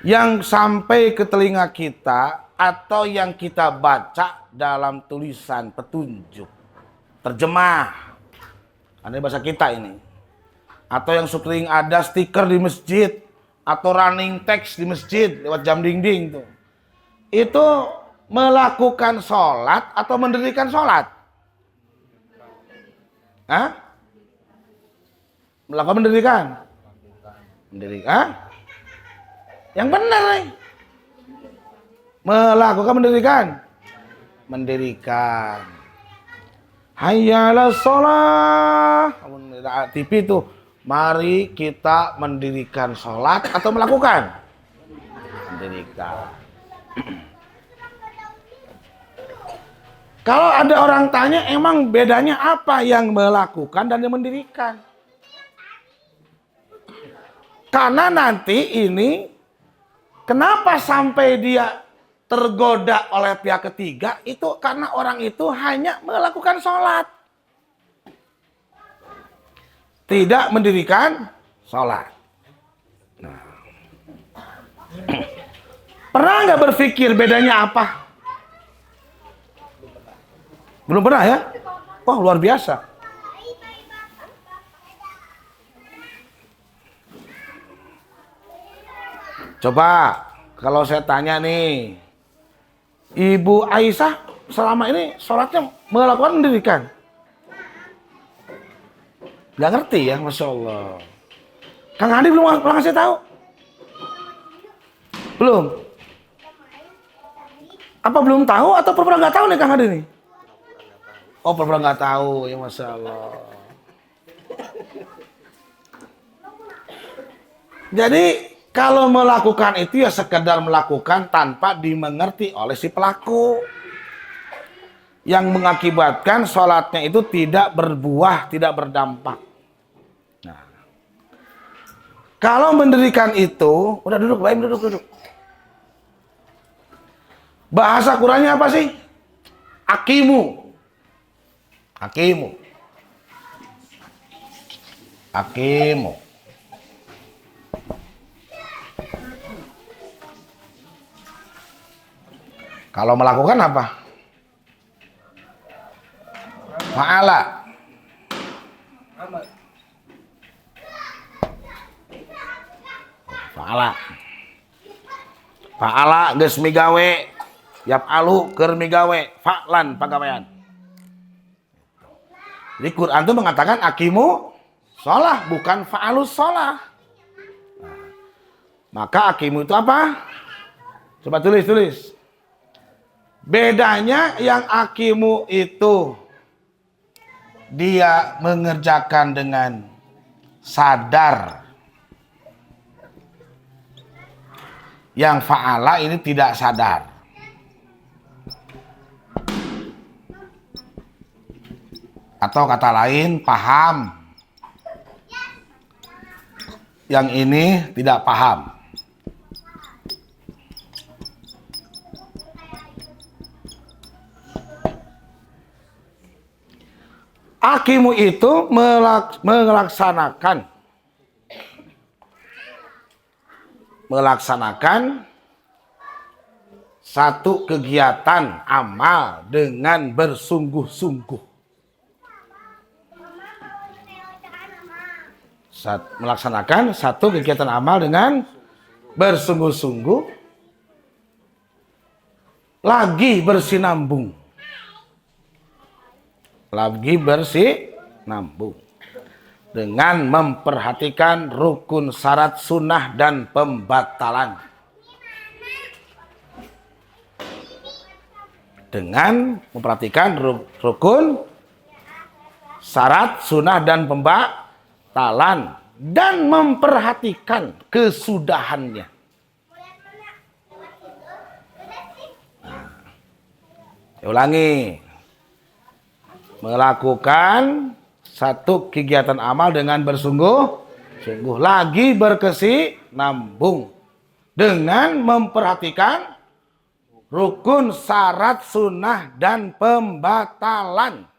yang sampai ke telinga kita atau yang kita baca dalam tulisan petunjuk, terjemah, ini bahasa kita ini, atau yang sering ada stiker di masjid atau running text di masjid lewat jam dinding tuh, itu melakukan sholat atau mendirikan sholat? Hah? Melakukan mendirikan? Mendirikan? Yang benar nih. Melakukan mendirikan? Mendirikan. Hayya 'alas shalah. TV itu, mari kita mendirikan sholat atau melakukan? Mendirikan. Kalau ada orang tanya, emang bedanya apa yang melakukan dan yang mendirikan? Karena nanti ini, kenapa sampai dia tergoda oleh pihak ketiga, itu karena orang itu hanya melakukan sholat, tidak mendirikan sholat. Nah. Pernah nggak berpikir bedanya apa? Belum pernah ya? Wah, luar biasa. Coba kalau saya tanya nih, Ibu Aisyah selama ini sholatnya melakukan mendirikan? Gak ngerti ya, Masya Allah. Kang Andi belum ngasih tahu? Belum? Apa belum tahu atau pernah nggak tahu nih Kang Andi nih? Oh, pernah nggak tahu ya, Masya Allah. Jadi kalau melakukan itu ya sekedar melakukan tanpa dimengerti oleh si pelaku, yang mengakibatkan sholatnya itu tidak berbuah, tidak berdampak. Nah, kalau mendirikan itu, udah duduk, Baim, duduk. Bahasa Qurannya apa sih? Akimu. Kalau melakukan apa? Fa'ala. Fa'ala geus migawe, yaf'alu keur migawe, fa'lan pagawean. Jadi Quran itu mengatakan akimu sholah, bukan fa'alus sholah. Maka akimu itu apa? Coba tulis. Bedanya yang akimu itu dia mengerjakan dengan sadar. Yang fa'ala ini tidak sadar. Atau kata lain, paham. Yang ini tidak paham. Akimu itu melaksanakan satu kegiatan amal dengan bersungguh-sungguh. Melaksanakan satu kegiatan amal dengan bersungguh-sungguh, lagi bersinambung dengan memperhatikan rukun, syarat, sunnah, dan pembatalan. Dengan memperhatikan rukun, syarat, sunnah, dan pembatalan, dan memperhatikan kesudahannya. Saya ulangi. Melakukan satu kegiatan amal dengan bersungguh-sungguh, lagi berkesinambung, dengan memperhatikan rukun, syarat, sunnah, dan pembatalan.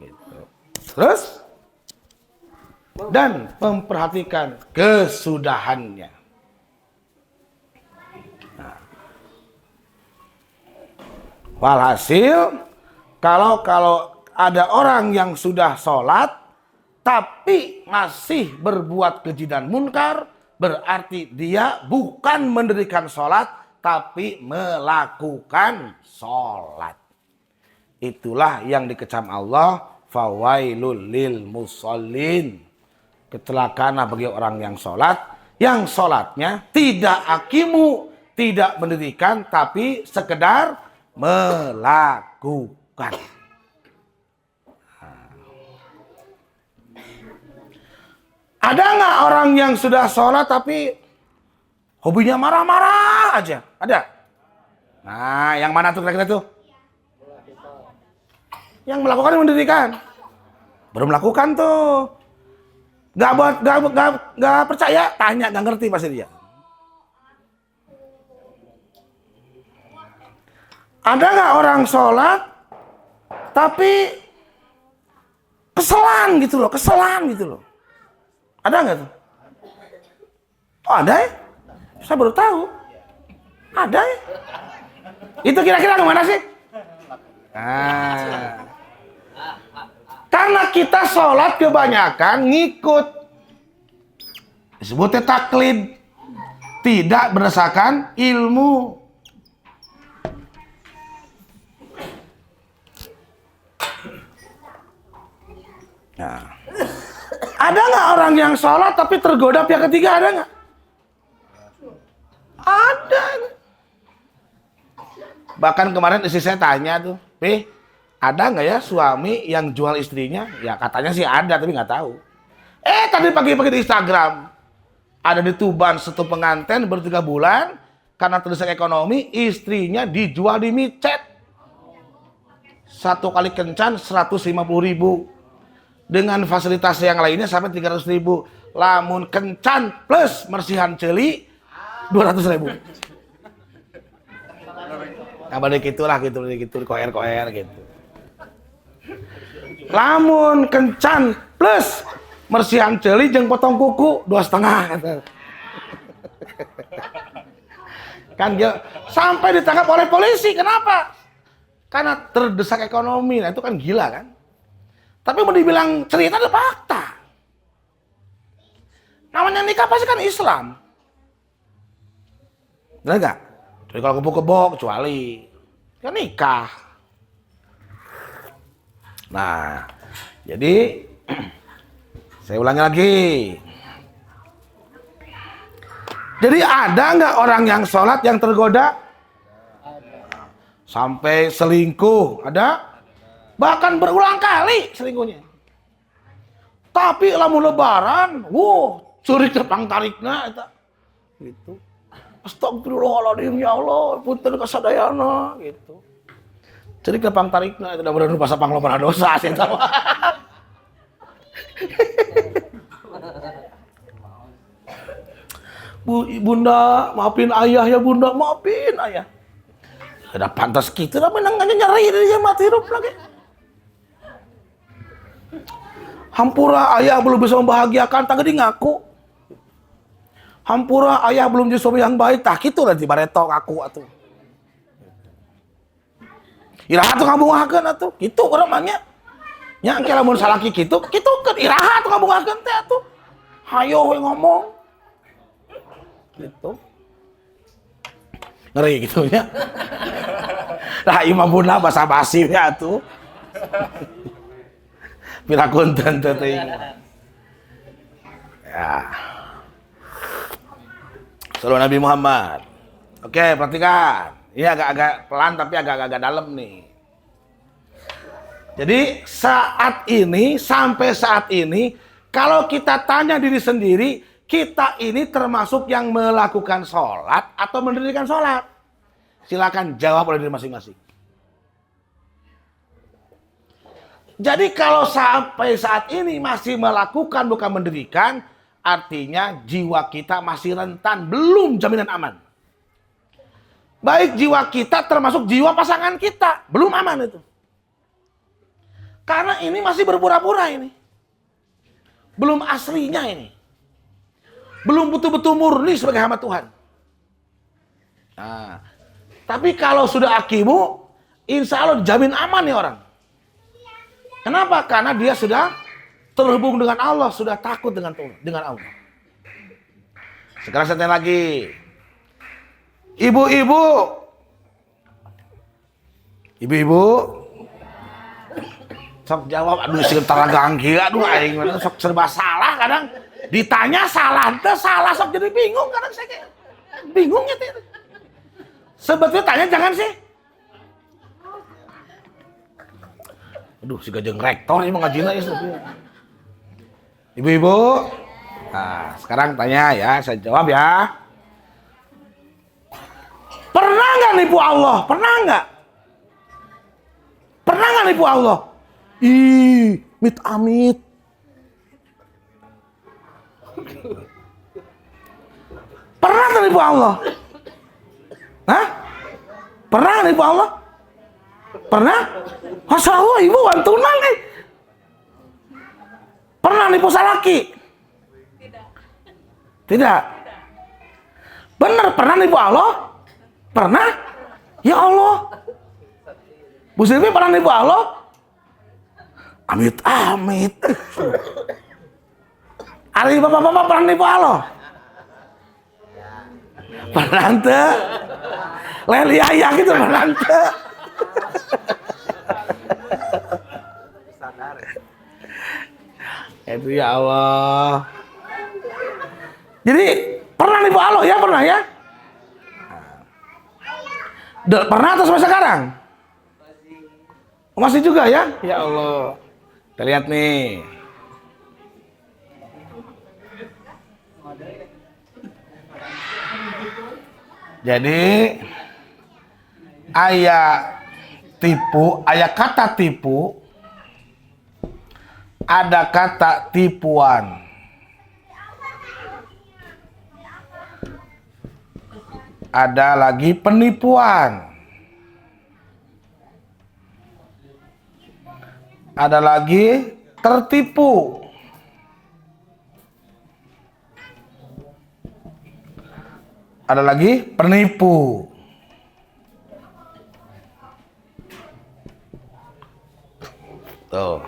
Gitu. Terus dan memperhatikan kesudahannya. Nah. Walhasil, kalau ada orang yang sudah sholat tapi masih berbuat keji dan munkar, berarti dia bukan mendirikan sholat tapi melakukan sholat. Itulah yang dikecam Allah, fawailul lil musallin. Kecelakaan bagi orang yang sholat, yang sholatnya tidak akimu, tidak mendirikan, tapi sekedar melakukan. Ada nggak orang yang sudah sholat tapi hobinya marah-marah aja? Ada? Nah, yang mana tuh kira-kira tuh? Yang melakukan dan mendirikan. Belum melakukan tuh. Gak percaya, tanya, gak ngerti pasti dia. Ada nggak orang sholat tapi keselan gitu loh. Ada nggak tuh? Oh, ada ya? Saya baru tahu. Ada ya? Itu kira-kira gimana sih? Nah, karena kita sholat kebanyakan ngikut, disebutnya taklid, tidak berdasarkan ilmu. Nah, ada nggak orang yang sholat tapi tergoda pihak ketiga? Ada nggak? Ada. Bahkan kemarin istri saya tanya tuh, ada nggak ya suami yang jual istrinya? Ya katanya sih ada, tapi nggak tahu. Tadi pagi-pagi di Instagram, ada di Tuban satu pengantin baru 3 bulan, karena terdesak ekonomi, istrinya dijual di micet. 1 kali kencan 150.000. Dengan fasilitas yang lainnya sampai 300.000. Lamun kencan plus mersihan celi 200.000. Nah, balik itulah gitu, koer-koer gitu. Lamun kencan plus mersihan celi jeung potong kuku 2,5. Kan dia sampai ditangkap oleh polisi. Kenapa? Karena terdesak ekonomi. Nah, itu kan gila kan? Tapi mau dibilang cerita ada fakta. Namanya nikah pasti kan Islam. Benar nggak? Jadi kalau kebok-kebok kecuali kan nikah. Nah, jadi saya ulangi lagi. Jadi ada nggak orang yang sholat yang tergoda? Sampai selingkuh, ada? Bahkan berulang kali selingkuhnya. Tapi lamun lebaran, curi tepang tarikna eta. Gitu. Astagfirullahaladzim ya Allah, punten kasadayana gitu. Curi tepang tarikna eta da bener pas panglopana dosa sih eta. Bunda, maafin ayah ya bunda, maafin ayah. Ada pantas gitu lah menang nyari dia mati hidup lagi. Hampura ayah belum bisa membahagiakan, tak gede ngaku. Hampura ayah belum jadi suami yang baik, tak gitu nanti bareto ngaku atuh. Iraha tuh ngabungakeun atuh, kitu urang mah nya. Nya engke lamun salaki kitu kan iraha tuh ngabungakeun teh atuh. Hayo we ngomong. Gitu. Ngeri gitu nya. Nah, imamuna basa-basi we atuh. Pila konten teh. Ya. Sallallahu Nabi Muhammad. Oke, perhatikan. Ini agak-agak pelan tapi agak-agak dalam nih. Jadi sampai saat ini, kalau kita tanya diri sendiri, kita ini termasuk yang melakukan sholat atau mendirikan sholat? Silakan jawab oleh diri masing-masing. Jadi kalau sampai saat ini masih melakukan bukan mendirikan, artinya jiwa kita masih rentan, belum jaminan aman. Baik jiwa kita termasuk jiwa pasangan kita, belum aman itu. Karena ini masih berpura-pura ini. belum aslinya ini. Belum betul-betul murni sebagai hamba Tuhan. Nah, tapi kalau sudah akimu, insya Allah dijamin aman nih orang. Kenapa? Karena dia sudah terhubung dengan Allah, sudah takut dengan Allah. Sekarang saya tanya lagi, ibu-ibu, sok jawab. Aduh, sebentar ganggi, aduh, aing sok serba salah kadang. Ditanya salah, salah sok jadi bingung kadang saya kayak bingung gitu. Sebetulnya tanya jangan sih. Aduh, si gajeng rektor ini mau ngajina ya. Ibu-ibu, nah sekarang tanya ya, saya jawab ya. Pernah nggak nipu Allah? Pernah nggak? Pernah nggak nipu Allah? Ih, amit-amit. Pernah nggak nipu Allah? Hah? Pernah nggak nipu Allah? Pernah? Masya Allah, ibu wantunan nih. Pernah nipu salaki? Tidak. Benar, pernah nipu Allah? Pernah? Ya Allah. Bu Silvi pernah nipu Allah? Amit-amit. Hari bapak-bapak pernah nipu Allah? Pernah ente? Leli ayah gitu pernah ente? Itu ya Allah. Jadi pernah nipu Allah ya, pernah ya? Pernah atau sampai sekarang? Masih juga ya? Ya Allah. Kita lihat nih. Jadi ayat kata tipu, ada kata tipuan. Ada lagi penipuan. Ada lagi tertipu. Ada lagi penipu. Tuh,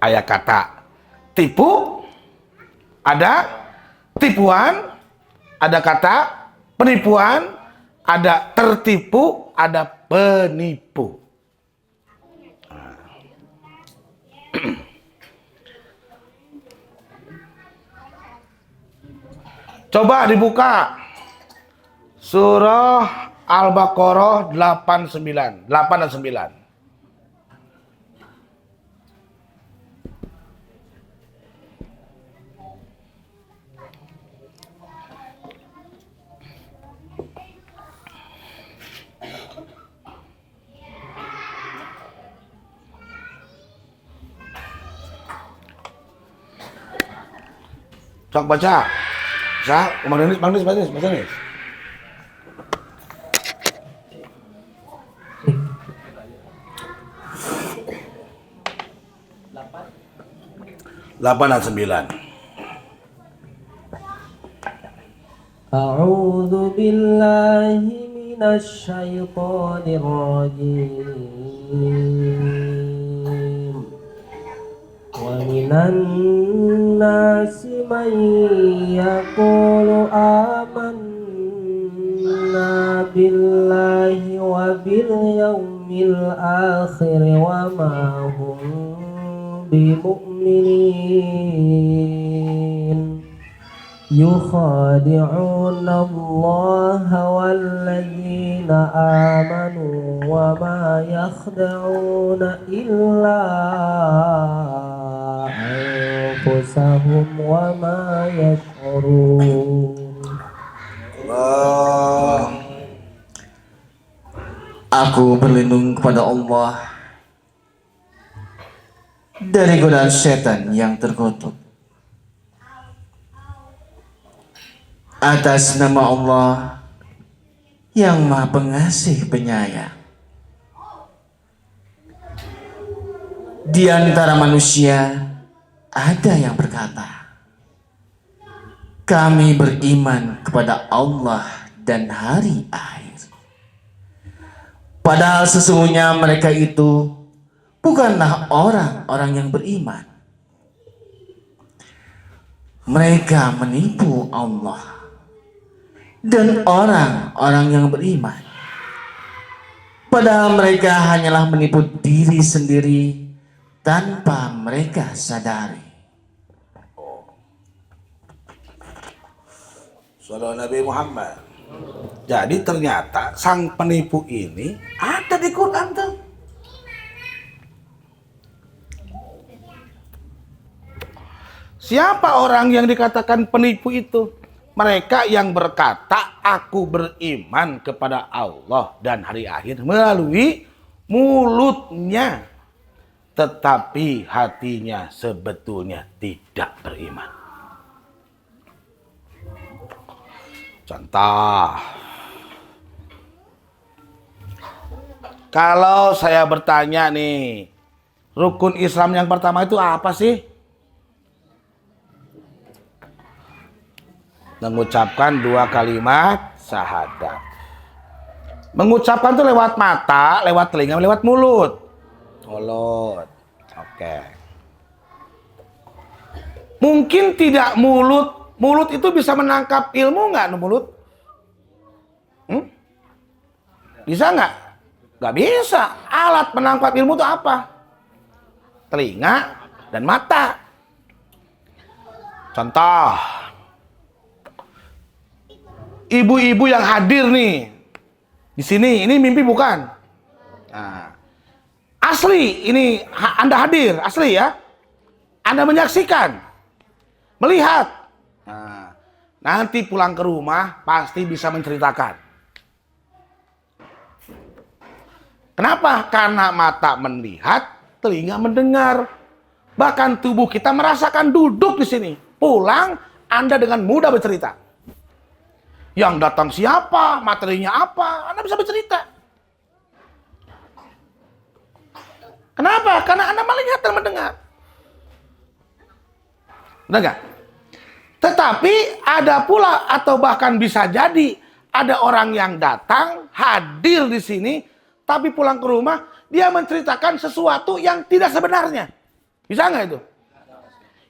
ayat kata tipu, ada tipuan, ada kata penipuan, ada tertipu, ada penipu. Coba dibuka surah Al-Baqarah 8 dan 9. Sok baca. Bang Denis. Delapan dan 9. A'udzu billahi minasy syaithanir rajim. Wa minan nasi man yaqulu amanna billahi wa bil yaumil akhir wa ma hum bimu'minin. Yukhadi'una Allah walladzina amanu wa ma yakhda'una illa anfusahum wa ma yash'urun. Aku berlindung kepada Allah dari godaan setan yang terkutuk. Atas nama Allah yang Maha Pengasih Penyayang. Di antara manusia ada yang berkata, kami beriman kepada Allah dan hari akhir. Padahal sesungguhnya mereka itu bukanlah orang-orang yang beriman. Mereka menipu Allah dan orang-orang yang beriman. Padahal mereka hanyalah menipu diri sendiri tanpa mereka sadari. Sallallahu Nabi Muhammad. Jadi ternyata sang penipu ini ada di Quran tuh. Siapa orang yang dikatakan penipu itu? Mereka yang berkata, aku beriman kepada Allah dan hari akhir melalui mulutnya. Tetapi hatinya sebetulnya tidak beriman. Contoh. Kalau saya bertanya nih, rukun Islam yang pertama itu apa sih? Mengucapkan 2 kalimat syahadat. Mengucapkan itu lewat mata, lewat telinga, lewat mulut. Mulut. Oke. Mungkin tidak mulut. Mulut itu bisa menangkap ilmu nggak mulut? Bisa nggak? Nggak bisa. Alat menangkap ilmu itu apa? Telinga dan mata. Contoh. Ibu-ibu yang hadir nih di sini, ini mimpi bukan? Nah, asli, ini Anda hadir, asli ya? Anda menyaksikan, melihat. Nah, nanti pulang ke rumah pasti bisa menceritakan. Kenapa? Karena mata melihat, telinga mendengar. Bahkan tubuh kita merasakan duduk di sini. Pulang, Anda dengan mudah bercerita. Yang datang siapa, materinya apa, Anda bisa bercerita. Kenapa? Karena Anda melihat dan mendengar. Benar nggak? Tetapi ada pula atau bahkan bisa jadi ada orang yang datang, hadir di sini, tapi pulang ke rumah, dia menceritakan sesuatu yang tidak sebenarnya. Bisa nggak itu?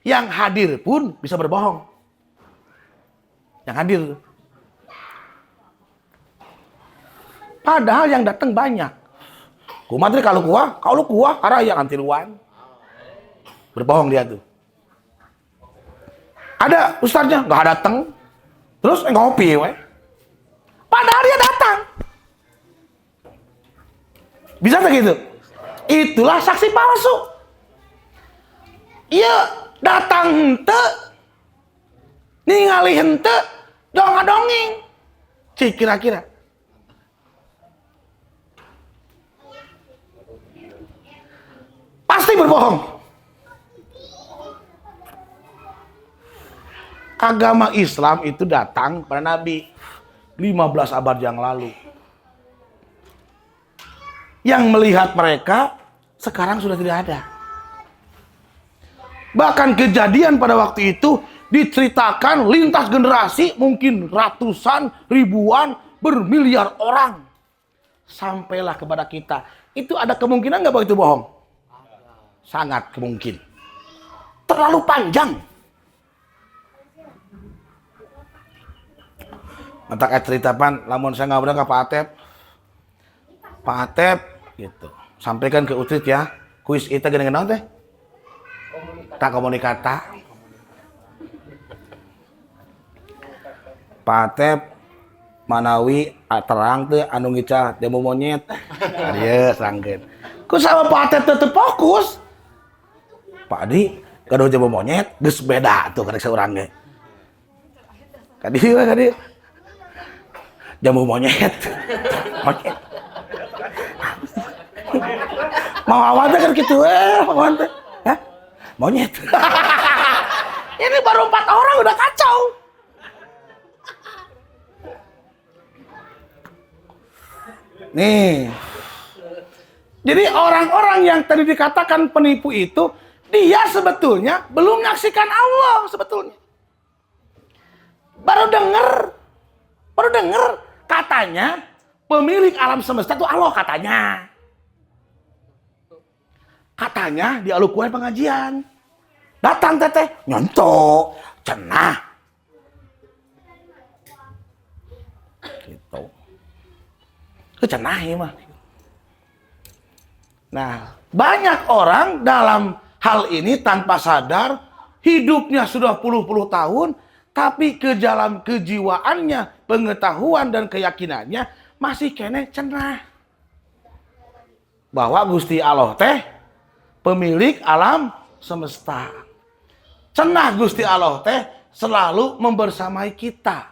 Yang hadir pun bisa berbohong. Yang hadir. Padahal yang datang banyak. Kumatri kalau kuah, karaya antiluan. Berbohong dia tuh. Ada ustadznya nggak datang, terus ngopi, we. Padahal dia datang. Bisa nggak gitu? Itulah saksi palsu. Iya datang hente, ningali hente, dong-donging. Cik kira-kira. Pasti berbohong. Agama Islam itu datang pada Nabi 15 abad yang lalu. Yang melihat mereka sekarang sudah tidak ada. Bahkan kejadian pada waktu itu diceritakan lintas generasi, mungkin ratusan, ribuan, bermiliar orang. Sampailah kepada kita. Itu ada kemungkinan nggak bahwa itu bohong? Sangat kemungkin. Terlalu panjang. Mantak cerita pan, lamun saya ngobrol ke Pak Atep. Pak Atep gitu. Sampaikan ke Utrit ya. Kuis itu gini naon teh? Tak komunikata. Pak Atep manawi terang teh anu ngicah demo monyet. Dia sangkeun. Ku sama Pak Atep tetep fokus. Pak Adi, gaduh demo monyet, geus beda tuh kadek saurang ge. Kadi. Jamu monyet. Monyet. Mau awalnya kan gitu, awalnya. Hah? Monyet. Ini baru 4 orang udah kacau. Nih. Jadi orang-orang yang tadi dikatakan penipu itu, dia sebetulnya belum menyaksikan Allah sebetulnya. Baru denger katanya pemilik alam semesta itu Allah katanya. Katanya di Alukuan pengajian. Datang teteh, nyontok, cenah. Gitu. Cenah ya mah. Nah, banyak orang dalam hal ini tanpa sadar hidupnya sudah puluh-puluh tahun, tapi ke dalam kejiwaannya, pengetahuan dan keyakinannya masih kene cenah. Bahwa Gusti Allah teh pemilik alam semesta. Cenah Gusti Allah teh selalu membersamai kita.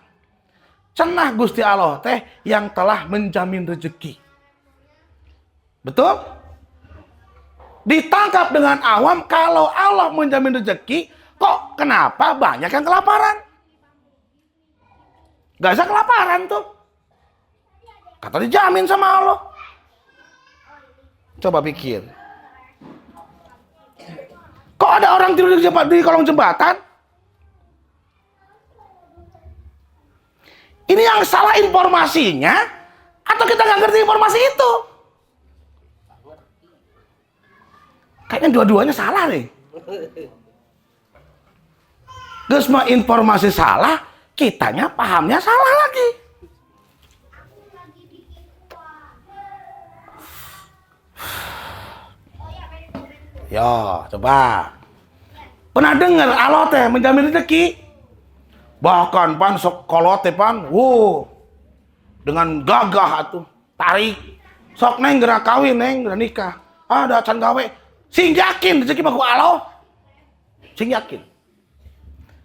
Cenah Gusti Allah teh yang telah menjamin rezeki. Betul? Ditangkap dengan awam, kalau Allah menjamin rezeki, kok kenapa banyak yang kelaparan? Gak usah kelaparan tuh. Kata dijamin sama Allah. Coba pikir. Kok ada orang tidur di kolong jembatan? Ini yang salah informasinya, atau kita nggak ngerti informasi itu? Kayaknya dua-duanya salah nih. Terus mau informasi salah, kitanya pahamnya salah lagi. Yo, coba. Pernah dengar Allah teh menjamin rezeki? Bahkan pan sok kolot teh pan, dengan gagah atuh, tarik. Sok neng gerak kawin, neng gerak nikah. Ada can gawe. Sing yakin rezeki mah ku Allah. Sing yakin.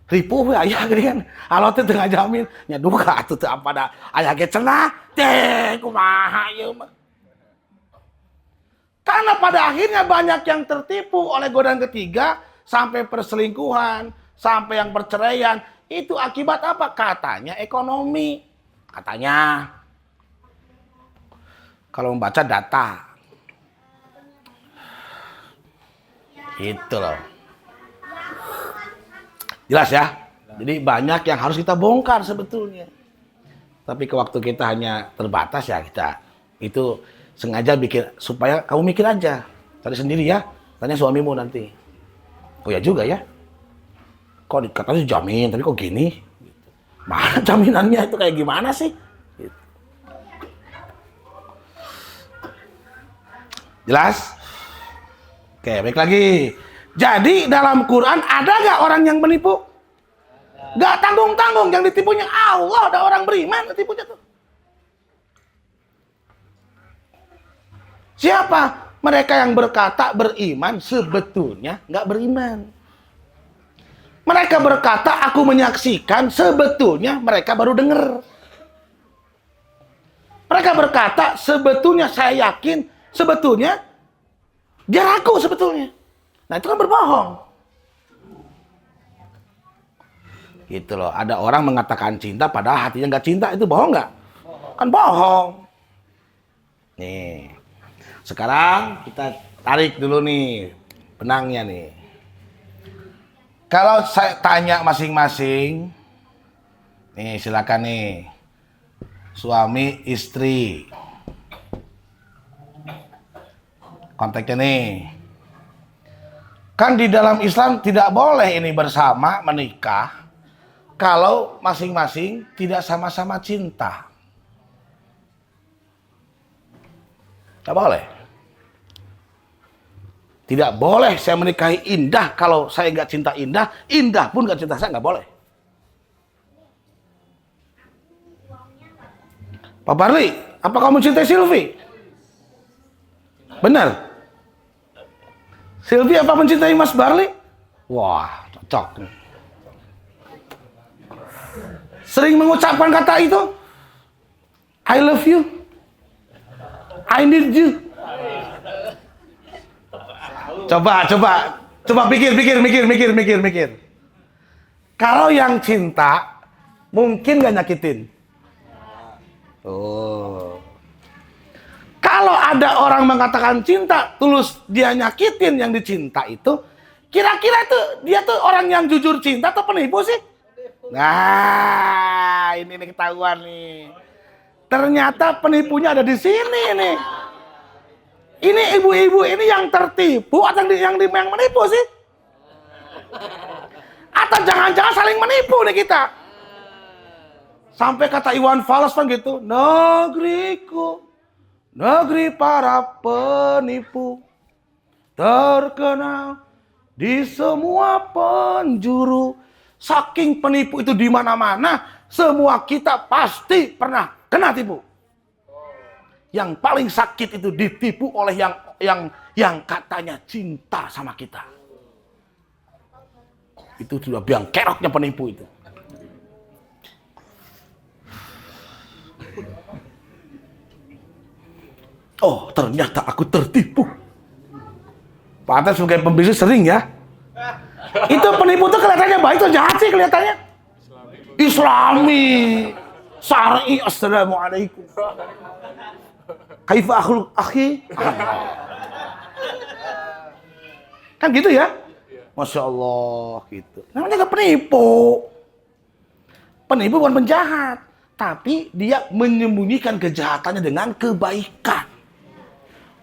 Ripuh we aya geuningan. Allah teh teu ngajamin nya duka atuh teu apa da aya ge cenah teh kumaha ieu mah. Karena pada akhirnya banyak yang tertipu oleh godaan ketiga sampai perselingkuhan, sampai yang perceraian. Itu akibat apa? Katanya ekonomi. Katanya kalau membaca data. Gitu loh. Jelas ya? Jadi banyak yang harus kita bongkar sebetulnya. Tapi ke waktu kita hanya terbatas ya, kita itu sengaja bikin supaya kamu mikir aja. Tadi sendiri ya, tanya suamimu nanti. Oh ya juga ya. Kok katanya jamin, tapi kok gini? Mana jaminannya itu kayak gimana sih? Gitu. Jelas? Oke, baik lagi. Jadi dalam Quran ada gak orang yang menipu? Gak tanggung-tanggung, yang ditipunya Allah. Ada orang beriman ditipunya tuh. Siapa? Mereka yang berkata beriman sebetulnya gak beriman. Mereka berkata aku menyaksikan, sebetulnya mereka baru dengar. Mereka berkata sebetulnya saya yakin, sebetulnya dia ragu sebetulnya. Nah itu kan berbohong. Gitu loh. Ada orang mengatakan cinta padahal hatinya nggak cinta, itu bohong nggak? Kan bohong. Nih. Sekarang kita tarik dulu nih benangnya nih. Kalau saya tanya masing-masing, nih silakan nih. Suami istri. Konteksnya nih. Kan di dalam Islam tidak boleh ini bersama menikah kalau masing-masing tidak sama-sama cinta. Tidak boleh. Tidak boleh saya menikahi Indah kalau saya nggak cinta Indah, Indah pun nggak cinta saya, nggak boleh. Pak Barli, apa kamu cintai Silvi? Benar? Silvi apa mencintai Mas Barli? Wah, cocok. Sering mengucapkan kata itu? I love you. I need you. Coba mikir. Kalau yang cinta mungkin gak nyakitin. Oh. Kalau ada orang mengatakan cinta, tulus dia nyakitin yang dicinta itu, kira-kira itu dia tuh orang yang jujur cinta atau penipu sih? Nah, ini nih ketahuan nih. Ternyata penipunya ada di sini nih. Ini ibu-ibu ini yang tertipu atau yang menipu sih? Atau jangan-jangan saling menipu nih kita? Sampai kata Iwan Fals kan gitu, negeriku, negeri para penipu, terkenal di semua penjuru. Saking penipu itu di mana-mana, semua kita pasti pernah kena tipu. Yang paling sakit itu ditipu oleh yang katanya cinta sama kita. Itu sudah biang keroknya penipu itu. Oh, ternyata aku tertipu. Pak Atas sebagai pembisnis sering ya. Itu penipu tuh kelihatannya baik atau jahat sih kelihatannya? Islami. Syar'i. Assalamualaikum. Kaifa akhluk akhi? Kan gitu ya? Masya Allah gitu. Namanya gak penipu. Penipu bukan penjahat. Tapi dia menyembunyikan kejahatannya dengan kebaikan.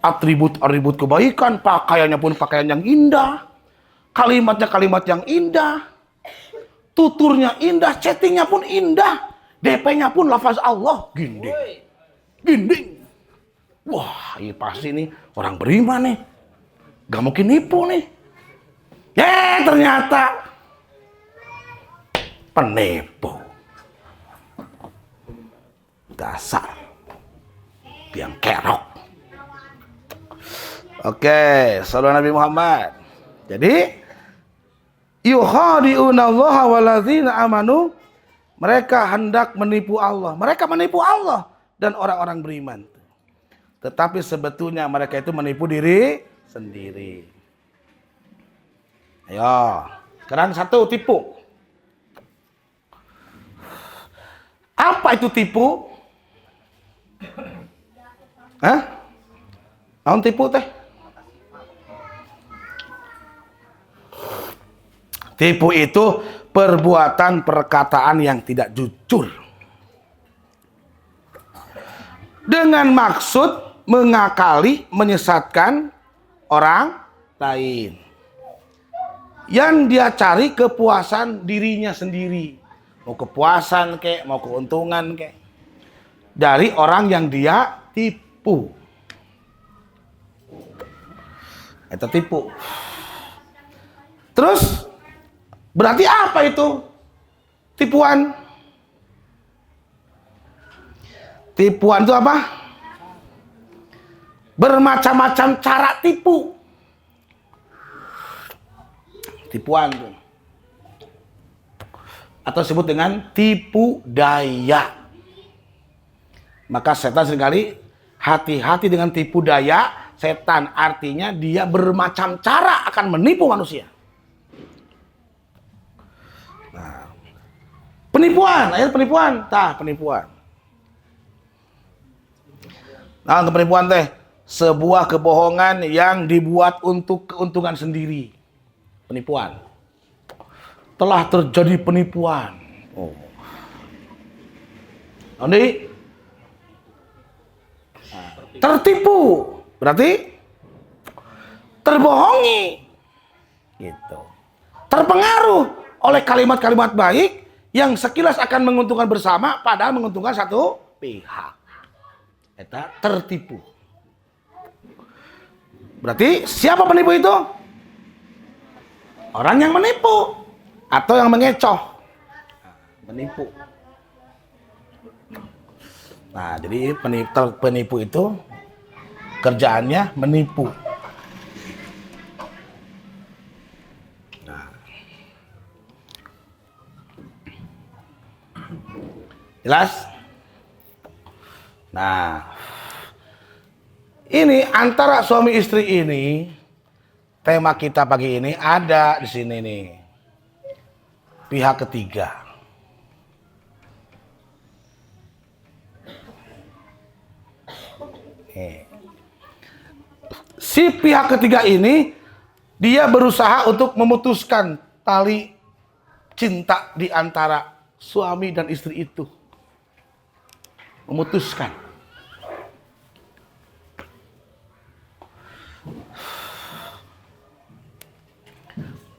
Atribut kebaikan. Pakaiannya pun pakaian yang indah. Kalimatnya kalimat yang indah. Tuturnya indah. Chattingnya pun indah. DP-nya pun lafaz Allah. Ginding. Ginding. Wah, ini pasti nih orang beriman nih. Gak mungkin nipu nih. Ternyata penipu. Dasar biang kerok. Oke, sallallahu Nabi Muhammad. Jadi yukhadi'una Allah waladzina amanu, mereka hendak menipu Allah. Mereka menipu Allah dan orang-orang beriman. Tetapi sebetulnya mereka itu menipu diri sendiri. Ayo, sekarang satu tipu. Apa itu tipu? Hah? Naon tipu teh? Tipu itu perbuatan perkataan yang tidak jujur. Dengan maksud mengakali, menyesatkan orang lain. Yang dia cari kepuasan dirinya sendiri. Mau kepuasan kek, mau keuntungan kek. Dari orang yang dia tipu. Itu tipu. Terus berarti apa itu tipuan? Tipuan itu apa? Bermacam-macam cara tipu. Tipuan itu. Atau disebut dengan tipu daya. Maka setan seringkali hati-hati dengan tipu daya. Setan artinya dia bermacam cara akan menipu manusia. Nah, penipuan, ayat penipuan, penipuan. Nah, untuk penipuan teh sebuah kebohongan yang dibuat untuk keuntungan sendiri. Penipuan. Telah terjadi penipuan. Oh. Nanti tertipu, berarti terbohongi, gitu. Terpengaruh oleh kalimat-kalimat baik yang sekilas akan menguntungkan bersama, padahal menguntungkan satu pihak. Eta tertipu. Berarti siapa penipu itu? Orang yang menipu atau yang mengecoh. Menipu. Nah, jadi penipu itu kerjaannya menipu. Nah. Jelas? Nah, ini antara suami istri ini, tema kita pagi ini ada di sini nih. Pihak ketiga. Si pihak ketiga ini dia berusaha untuk memutuskan tali cinta di antara suami dan istri itu. Memutuskan.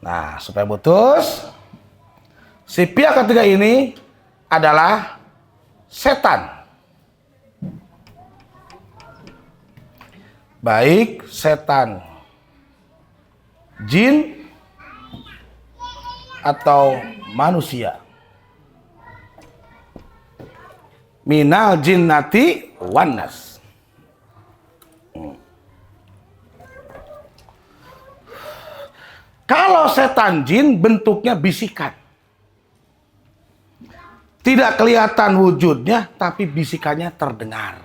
Nah, supaya putus, si pihak ketiga ini adalah setan. Baik setan jin atau manusia. Minal jinnati wan nas. Kalau setan jin bentuknya bisikan. Tidak kelihatan wujudnya, tapi bisikannya terdengar.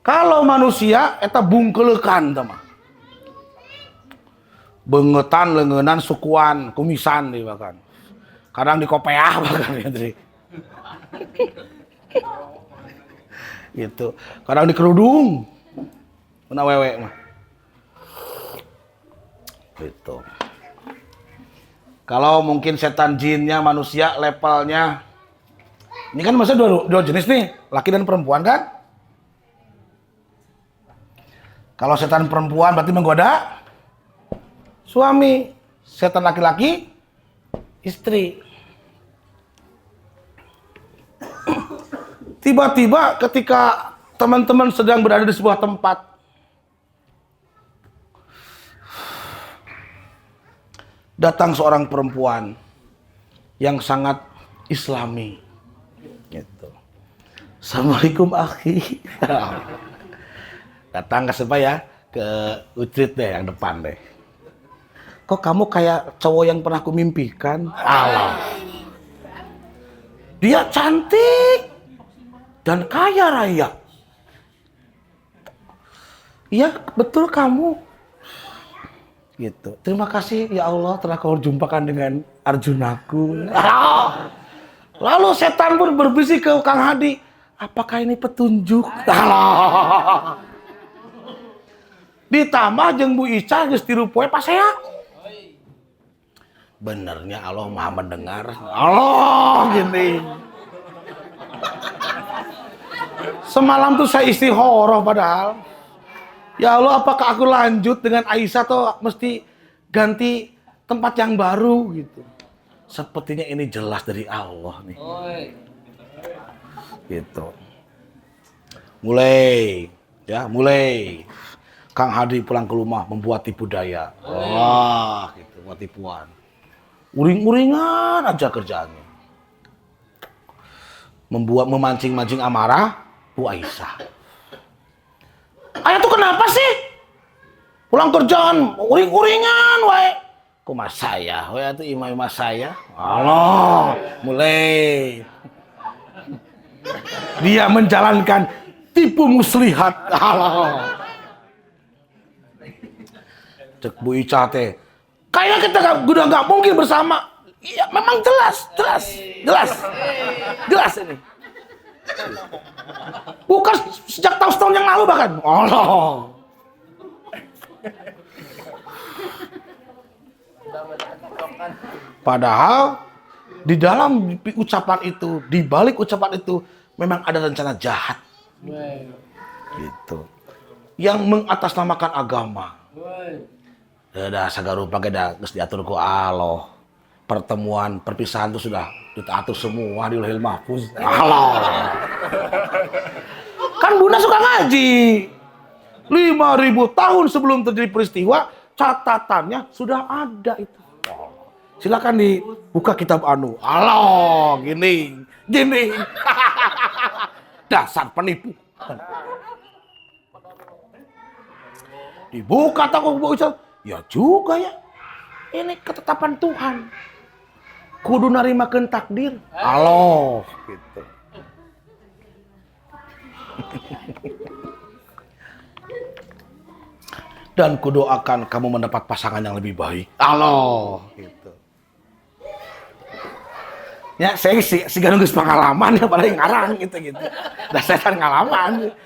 Kalau manusia, eta bungkelekan teman. Bengetan, lengenan, sukuan, kumisan di bahkan. Kadang di kopeah bahkan ya, gitu. Kadang di kerudung. Mana wewe mah. Gitu. Kalau mungkin setan jinnya manusia levelnya, ini kan masa dua jenis nih, laki dan perempuan kan? Kalau setan perempuan berarti menggoda suami, setan laki-laki istri. Tiba-tiba ketika teman-teman sedang berada di sebuah tempat, datang seorang perempuan yang sangat islami. Gitu. Assalamualaikum akhi. Datang ke siapa ya? Ke Ucrit deh yang depan deh. Kok kamu kayak cowok yang pernah kumimpikan? Allah. Dia cantik dan kaya raya. Iya, betul kamu. Gitu. Terima kasih ya Allah telah kau jumpakan dengan Arjunaku. Lalu setan pun berbisik ke Kang Hadi, apakah ini petunjuk? Ditambah jeung Bu Ica geus tiru poe pasea. Benernya Allah Maha mendengar. Allah gini. Semalam tuh saya istikharah padahal. Ya Allah, apakah aku lanjut dengan Aisyah atau mesti ganti tempat yang baru gitu. Sepertinya ini jelas dari Allah nih. Gitu. Mulai Kang Hadi pulang ke rumah membuat tipu daya. Wah, gitu, buat tipuan. Uring-uringan aja kerjaannya. Memancing-mancing amarah Bu Aisyah. Ayah tuh kenapa sih? Pulang kerjaan uring-uringan wae. Kumaha saya? Wae atuh imah-imah saya. Allah, mulai. Dia menjalankan tipu muslihat. Allah. Cek Bu Ica teh, kayaknya kita udah nggak mungkin bersama. Iya, memang jelas ini. Bukan sejak tahun yang lalu bahkan. Allah. Padahal di dalam ucapan itu, di balik ucapan itu memang ada rencana jahat. Gitu. Yang mengatasnamakan agama. Dah sagarupa dah geus diatur ku Allah. Pertemuan, perpisahan itu sudah diatur semua di Lauhil Mahfuz. Allah. Kan Bunda suka ngaji. 5.000 tahun sebelum terjadi peristiwa, catatannya sudah ada itu. Silakan dibuka kitab anu. Allah, gini. Dasar penipu. Dibuka toko Bu Ica. Ya juga ya. Ini ketetapan Tuhan. Kudu narimakeun takdir. Allah gitu. Dan kudoakan kamu mendapat pasangan yang lebih baik. Allah gitu. Ya saya si geus pengalaman ya pada ngarang gitu. Dah saya kan ngalaman.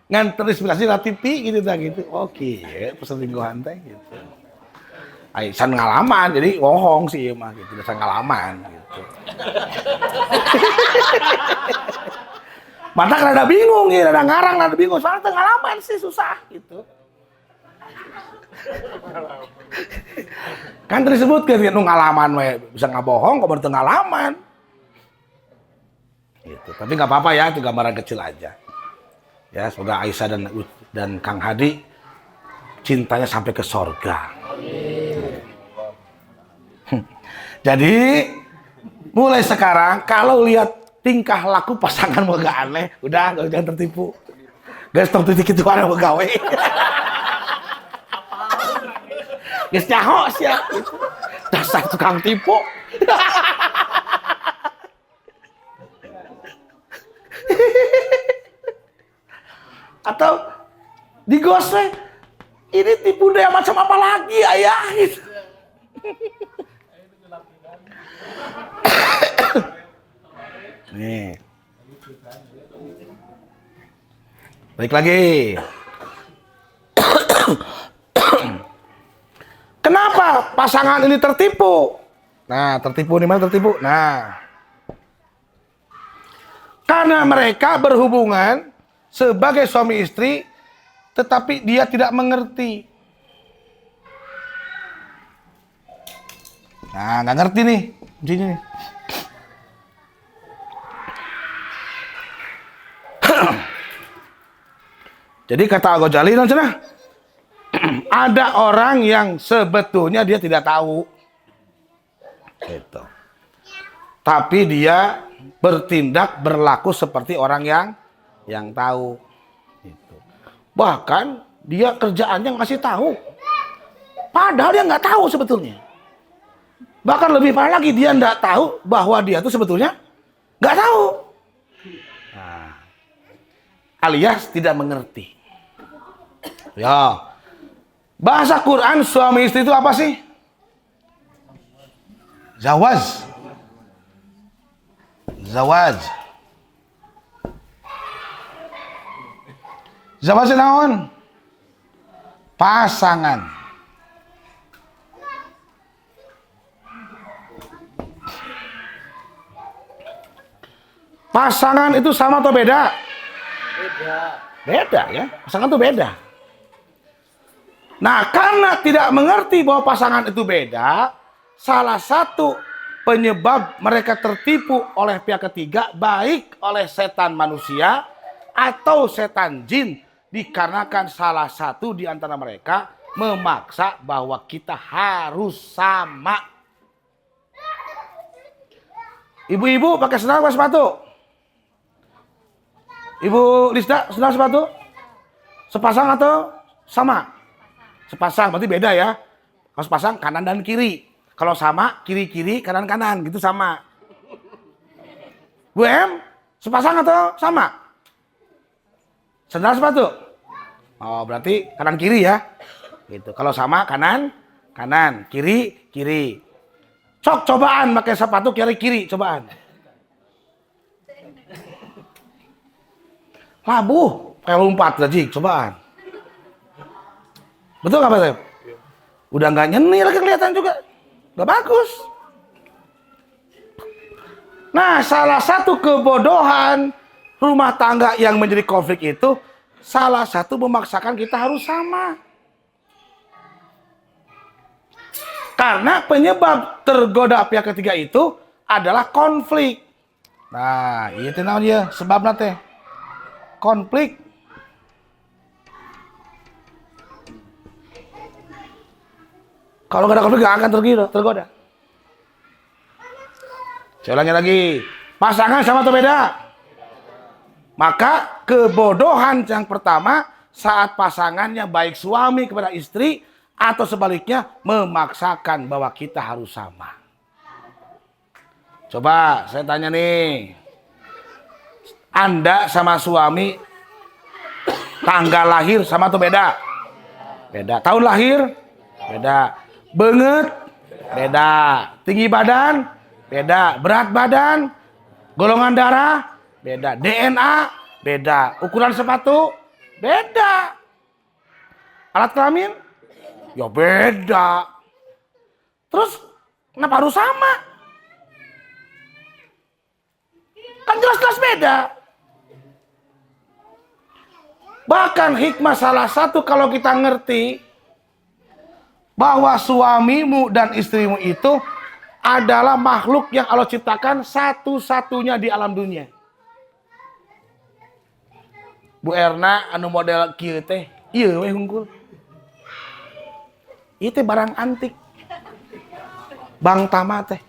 Ngan terinspirasi dari TV gitu dah gitu. Oke, pesan mingguan teh gitu. Aisan ngalaman, jadi bohong sih mah gitu, dasar ngalaman gitu. Mata kan ada bingung ya, ada ngarang, ada bingung, soalnya ngalaman sih susah gitu. Kan disebutkan gitu ngalaman we bisa ngabohong kok baru ngalaman. Gitu. Tapi nggak apa-apa ya, itu gambaran kecil aja. Ya, semoga Aisyah dan Kang Hadi cintanya sampai ke sorga. Jadi mulai sekarang kalau lihat tingkah laku pasangan gak aneh, udah jangan tertipu. Guys, stop titik itu ada pegawai. Guys, nyaho sih ya. Dasar tukang tipu. Atau di goswe, ini tipu daya macam apa lagi ayah gitu. Nih. Baik lagi. Kenapa pasangan ini tertipu? Nah, tertipu di mana tertipu? Nah. Karena mereka berhubungan sebagai suami istri tetapi dia tidak mengerti. Nah, nggak ngerti nih. Begini nih. Jadi kata Al-Ghazali, ada orang yang sebetulnya dia tidak tahu. Gitu. Tapi dia bertindak, berlaku seperti orang yang tahu. Gitu. Bahkan dia kerjaannya ngasih tahu. Padahal dia nggak tahu sebetulnya. Bahkan lebih parah lagi, dia nggak tahu bahwa dia itu sebetulnya nggak tahu. Nah, alias tidak mengerti. Ya, bahasa Quran suami istri itu apa sih? Zawaj. Zawaj. Zawaj naon? Pasangan. Pasangan itu sama atau beda? Beda. Beda ya, pasangan itu beda. Nah, karena tidak mengerti bahwa pasangan itu beda, salah satu penyebab mereka tertipu oleh pihak ketiga, baik oleh setan manusia atau setan jin, dikarenakan salah satu di antara mereka memaksa bahwa kita harus sama. Ibu-ibu pakai sendal apa sepatu? Ibu Lisda, sendal sepatu? Sepasang atau sama? Sepasang, berarti beda ya. Kalau sepasang kanan dan kiri. Kalau sama, kiri-kiri, kanan-kanan. Gitu sama. Bu M, sepasang atau sama? Sendal sepatu? Oh, berarti kanan-kiri ya. Gitu. Kalau sama, kanan, kiri. Sok cobaan pakai sepatu kiri-kiri, cobaan. Labuh, kayak lompat lagi, cobaan. Betul nggak Pak Tep? Udah nggak nyeni lagi kelihatan juga, nggak bagus. Nah, salah satu kebodohan rumah tangga yang menjadi konflik itu, salah satu memaksakan kita harus sama. Karena penyebab tergoda pihak ketiga itu adalah konflik. Nah, itu namanya sebabnya teh konflik. Kalau nggak ada konflik nggak akan tergoda. Saya ulangi lagi, pasangan sama atau beda? Maka kebodohan yang pertama saat pasangannya baik suami kepada istri atau sebaliknya memaksakan bahwa kita harus sama. Coba saya tanya nih, Anda sama suami tanggal lahir sama atau beda? Beda. Tahun lahir? Beda. Banget? Beda. Tinggi badan? Beda. Berat badan? Golongan darah? Beda. DNA? Beda. Ukuran sepatu? Beda. Alat kelamin? Ya beda. Terus kenapa harus sama? Kan jelas-jelas beda. Bahkan hikmah salah satu kalau kita ngerti bahwa suamimu dan istrimu itu adalah makhluk yang Allah ciptakan satu-satunya di alam dunia. Bu Erna anu model kieu teh, ieu we hungkul. Ieu teh barang antik. Bang Tama teh.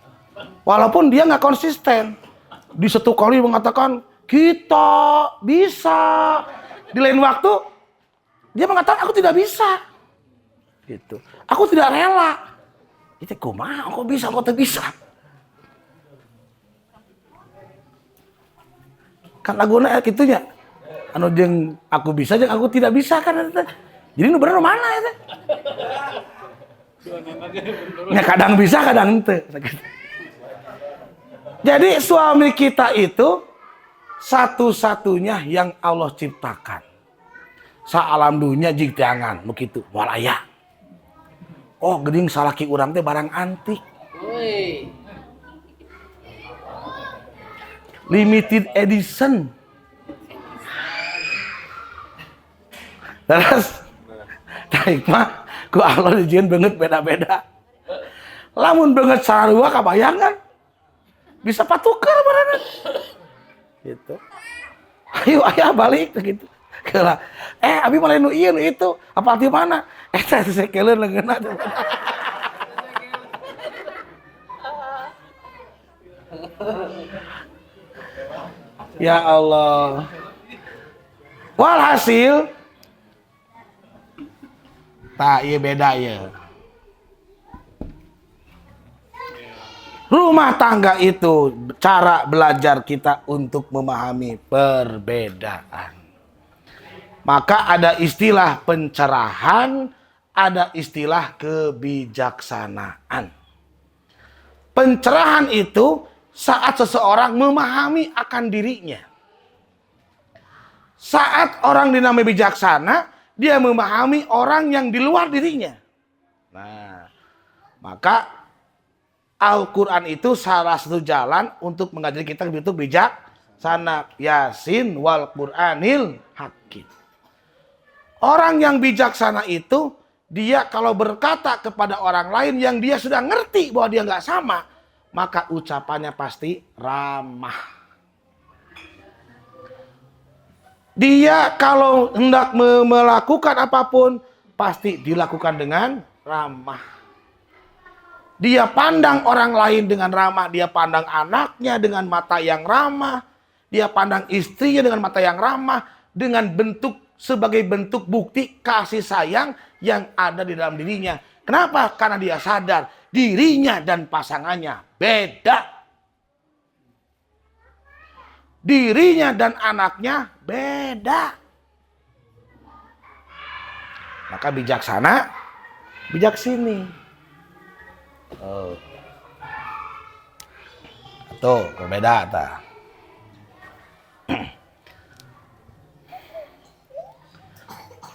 Walaupun dia nggak konsisten. Di satu kali mengatakan kita bisa. Di lain waktu dia mengatakan aku tidak bisa. Gitu. Aku tidak rela. Itu kumaha kok bisa, kok bisa. Kan laguna kitunya. Anu jeung aku bisa jeung aku tidak bisa kan eta. Jadi nu bener mana eta? Ya kadang bisa, kadang henteu. Jadi suami kita itu satu-satunya yang Allah ciptakan. Saalam dunia jig teangan begitu walaya. Oh, geuning salaki urang teh barang antik. Limited edition. Terus taik mah ku Allah dijieun banget beda-beda. Lamun banget sarua kabayangan. Bisa patukar beneran. Gitu. Ayo ayah balik gitu. Kela, abi malah nu ieu nu itu, apa di mana? Eta sekeleun leungeunna. Ya Allah. Walhasil tah ieu beda ieu. Rumah tangga itu cara belajar kita untuk memahami perbedaan. Maka ada istilah pencerahan, ada istilah kebijaksanaan. Pencerahan itu saat seseorang memahami akan dirinya. Saat orang dinamai bijaksana, dia memahami orang yang di luar dirinya. Nah, maka Al-Quran itu salah satu jalan untuk mengajari kita untuk bijaksana. Yasin wal Qur'anil Hakim. Orang yang bijaksana itu, dia kalau berkata kepada orang lain yang dia sudah ngerti bahwa dia nggak sama, maka ucapannya pasti ramah. Dia kalau hendak melakukan apapun, pasti dilakukan dengan ramah. Dia pandang orang lain dengan ramah, dia pandang anaknya dengan mata yang ramah, dia pandang istrinya dengan mata yang ramah, dengan bentuk sebagai bentuk bukti kasih sayang yang ada di dalam dirinya. Kenapa? Karena dia sadar dirinya dan pasangannya beda. Dirinya dan anaknya beda. Maka bijaksana, bijaksini. Oh. Tuh, berbeda ta.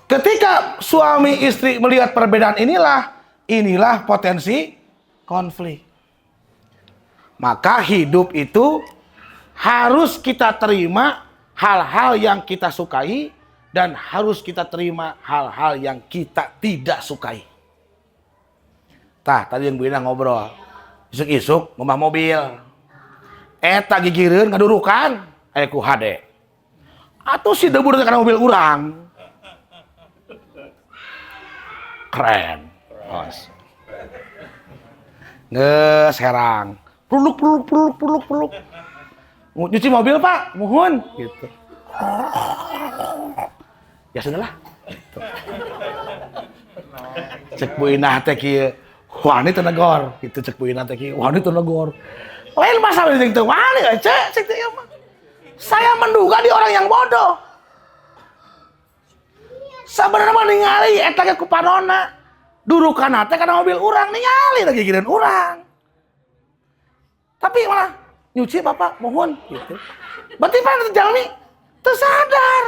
Ketika suami istri melihat perbedaan inilah potensi konflik. Maka hidup itu harus kita terima hal-hal yang kita sukai dan harus kita terima hal-hal yang kita tidak sukai. Tah, tadi yang Bu Ina ngobrol. Isuk-isuk ngomah mobil. Eta gigireun ngadurukan aya ku hade. Atuh si debur kana mobil urang. Keren. Os. Geus herang. Peluk. Nyuci mobil, Pak. Mohon gitu. Ya sudahlah. Gitu. Cek Bu Inah teh kieu. Wani teu negor. Gitu cek Bu Inah teh kieu. Wani teu negor. Lain masalah jeung teu wani cek teh mah. Saya menduga dia orang yang bodoh. Sabenerna mah ningali eta ge ku panonna. Durukanna teh kana mobil urang ningali lagi gireun urang. Tapi malah nyuci Bapak mohon gitu. Berarti pan jalmi teu sadar.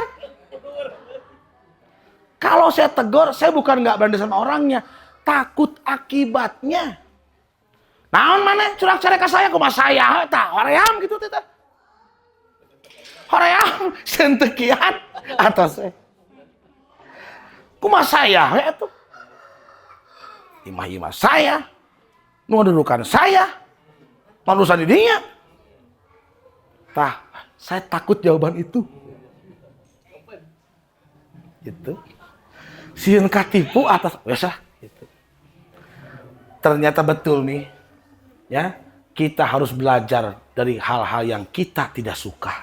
Kalau saya tegur, saya bukan enggak berani sama orangnya, takut akibatnya. Naon mana curak cerek ka saya kumaha saya tah hoream gitu teh. Hoream sentekian atas kumaha saya atuh. Imah-imah saya, nu dudukan saya, manusia di dinya. Tah, saya takut jawaban itu. Gitu. Sieun katipu atas biasa gitu. Ternyata betul nih. Ya, kita harus belajar dari hal-hal yang kita tidak suka.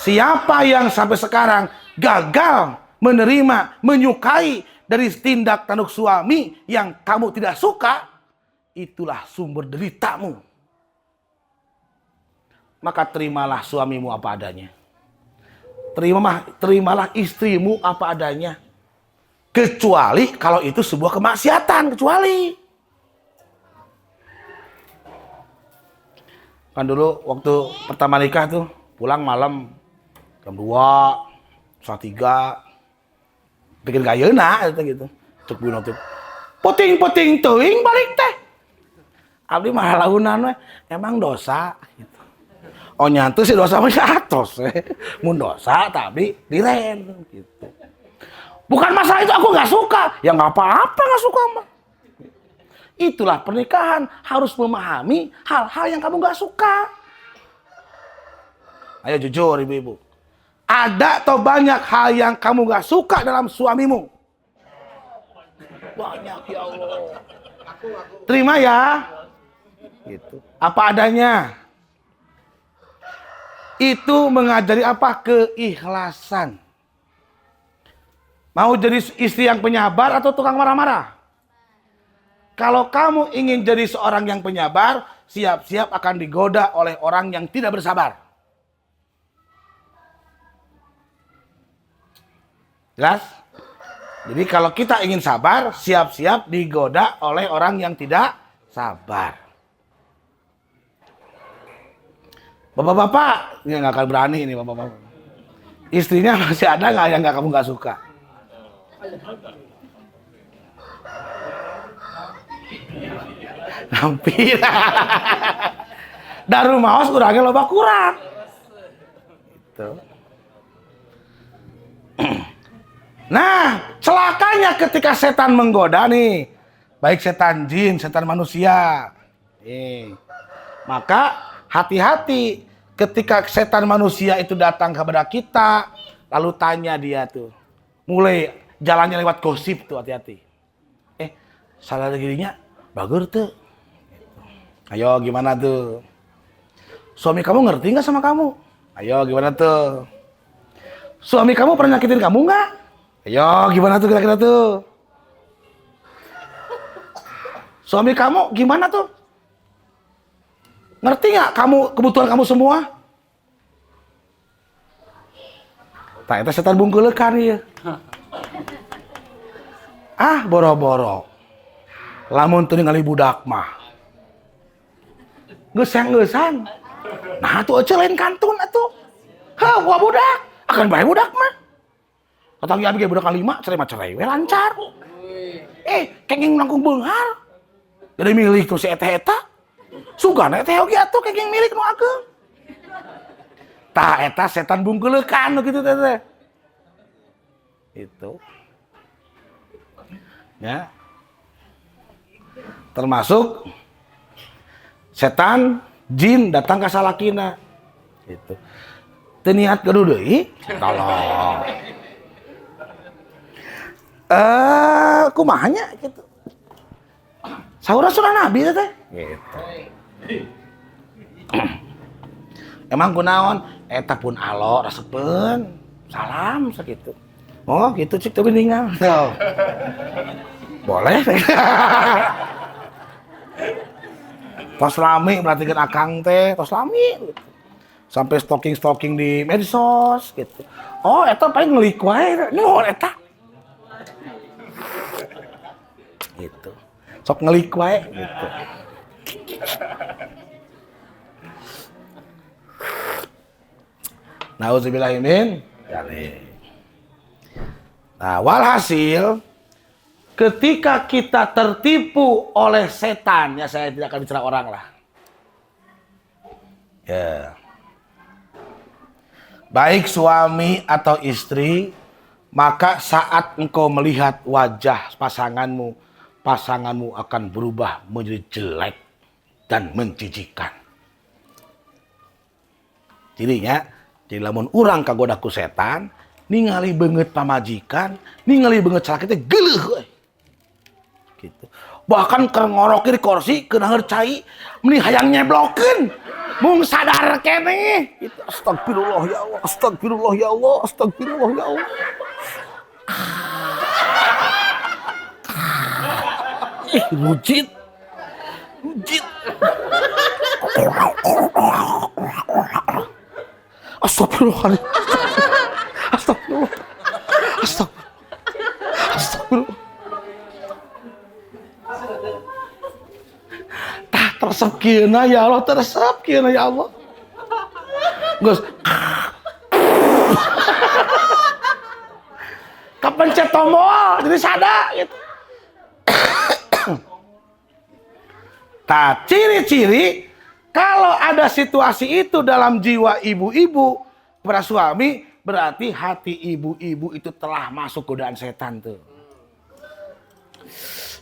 Siapa yang sampai sekarang gagal menerima, menyukai dari tindak tanduk suami yang kamu tidak suka, itulah sumber deritamu. Maka terimalah suamimu apa adanya. Terimalah istrimu apa adanya. Kecuali kalau itu sebuah kemaksiatan, kecuali. Kan dulu waktu pertama nikah tuh pulang malam jam 2, setengah 3, bikin gayeuna gitu. Cek bino teh. Poting-poting teuing balik teh. Abdi mah launan we emang dosa gitu. Oh nyantu sih dosa mah atos we. Mun dosa tapi diren gitu. Bukan masalah itu aku nggak suka. Ya nggak apa-apa nggak suka mah. Itulah pernikahan, harus memahami hal-hal yang kamu gak suka. Ayo jujur ibu-ibu. Ada atau banyak hal yang kamu gak suka dalam suamimu? Banyak ya Allah. Terima ya. Gitu. Apa adanya. Itu mengajari apa? Keikhlasan. Mau jadi istri yang penyabar atau tukang marah-marah? Kalau kamu ingin jadi seorang yang penyabar, siap-siap akan digoda oleh orang yang tidak bersabar. Jelas? Jadi kalau kita ingin sabar, siap-siap digoda oleh orang yang tidak sabar. Bapak-bapak, ini nggak akan berani ini bapak-bapak. Istrinya masih ada nggak yang kamu nggak suka? Hampir. Daru maos urangnya loba kurang. Gitu. Nah, celakanya ketika setan menggoda nih, baik setan jin, setan manusia. Maka hati-hati ketika setan manusia itu datang kepada kita, lalu tanya dia tuh, mulai jalannya lewat gosip tuh, hati-hati. Salah dirinya, bagus tuh. Ayo gimana tuh? Suami kamu ngerti nggak sama kamu? Ayo gimana tuh? Suami kamu pernah nyakitin kamu nggak? Ayo gimana tuh kira-kira tuh? Suami kamu gimana tuh? Ngerti nggak kamu kebutuhan kamu semua? Tak itu setan bungkulekan ya. Boro-boro. Lamun teu ningali budak mah. Geusang-geusang. Nah tuh aja lain kantun atuh. Gua budak. Akan bae budak mah. Katang abi ge budak 5, cerai mah cerai we lancar. Kenging nangkung beunghar. Jadi milik tuh si eta-eta. Sugana teh oge atuh kenging milik nu ageung. Tah eta setan bungkeulekan kitu teh. Itu. Ya. Termasuk setan jin datang ke salakina gitu. Teu niat gaduh deui tolong. Kumahanya gitu. Saura-saura Nabi teh gitu. Emang kunaon eta pun alo rasepeun salam sakitu. Oh gitu cik teu geuningan. Boleh. Tos rame berarti kan akang teh tos rame gitu. Sampai stalking di medsos gitu. Oh eta paling ngelik wae nuhun eta gitu. Sok ngelik wae gitu. Nauzubillahi min dzalik. Nah walhasil ketika kita tertipu oleh setan, ya saya tidak akan bicara orang lah. Ya. Baik suami atau istri, maka saat engkau melihat wajah pasanganmu, pasanganmu akan berubah menjadi jelek dan menjijikkan. Jadinya, di lamun urang kagoda ku setan, ningali banget pamajikan, ningali banget salah kita geuleuh. Gitu. Bahkan keur ngoroki di kursi, keunaheur cai, mending hayang nyeblokeun. Mung sadar keneh. Gitu. Astagfirullah ya Allah, astagfirullah ya Allah, astagfirullah ya Allah. Rujit. Rujit. Astagfirullah. Astagfirullah. Astagfirullah. Astagfirullah. Tah tersep kieuna ya Allah, tersep kieuna ya Allah. Geus. Kepencet tombol jadi sada gitu. Tah ciri-ciri kalau ada situasi itu dalam jiwa ibu-ibu kepada suami, berarti hati ibu-ibu itu telah masuk godaan setan tuh.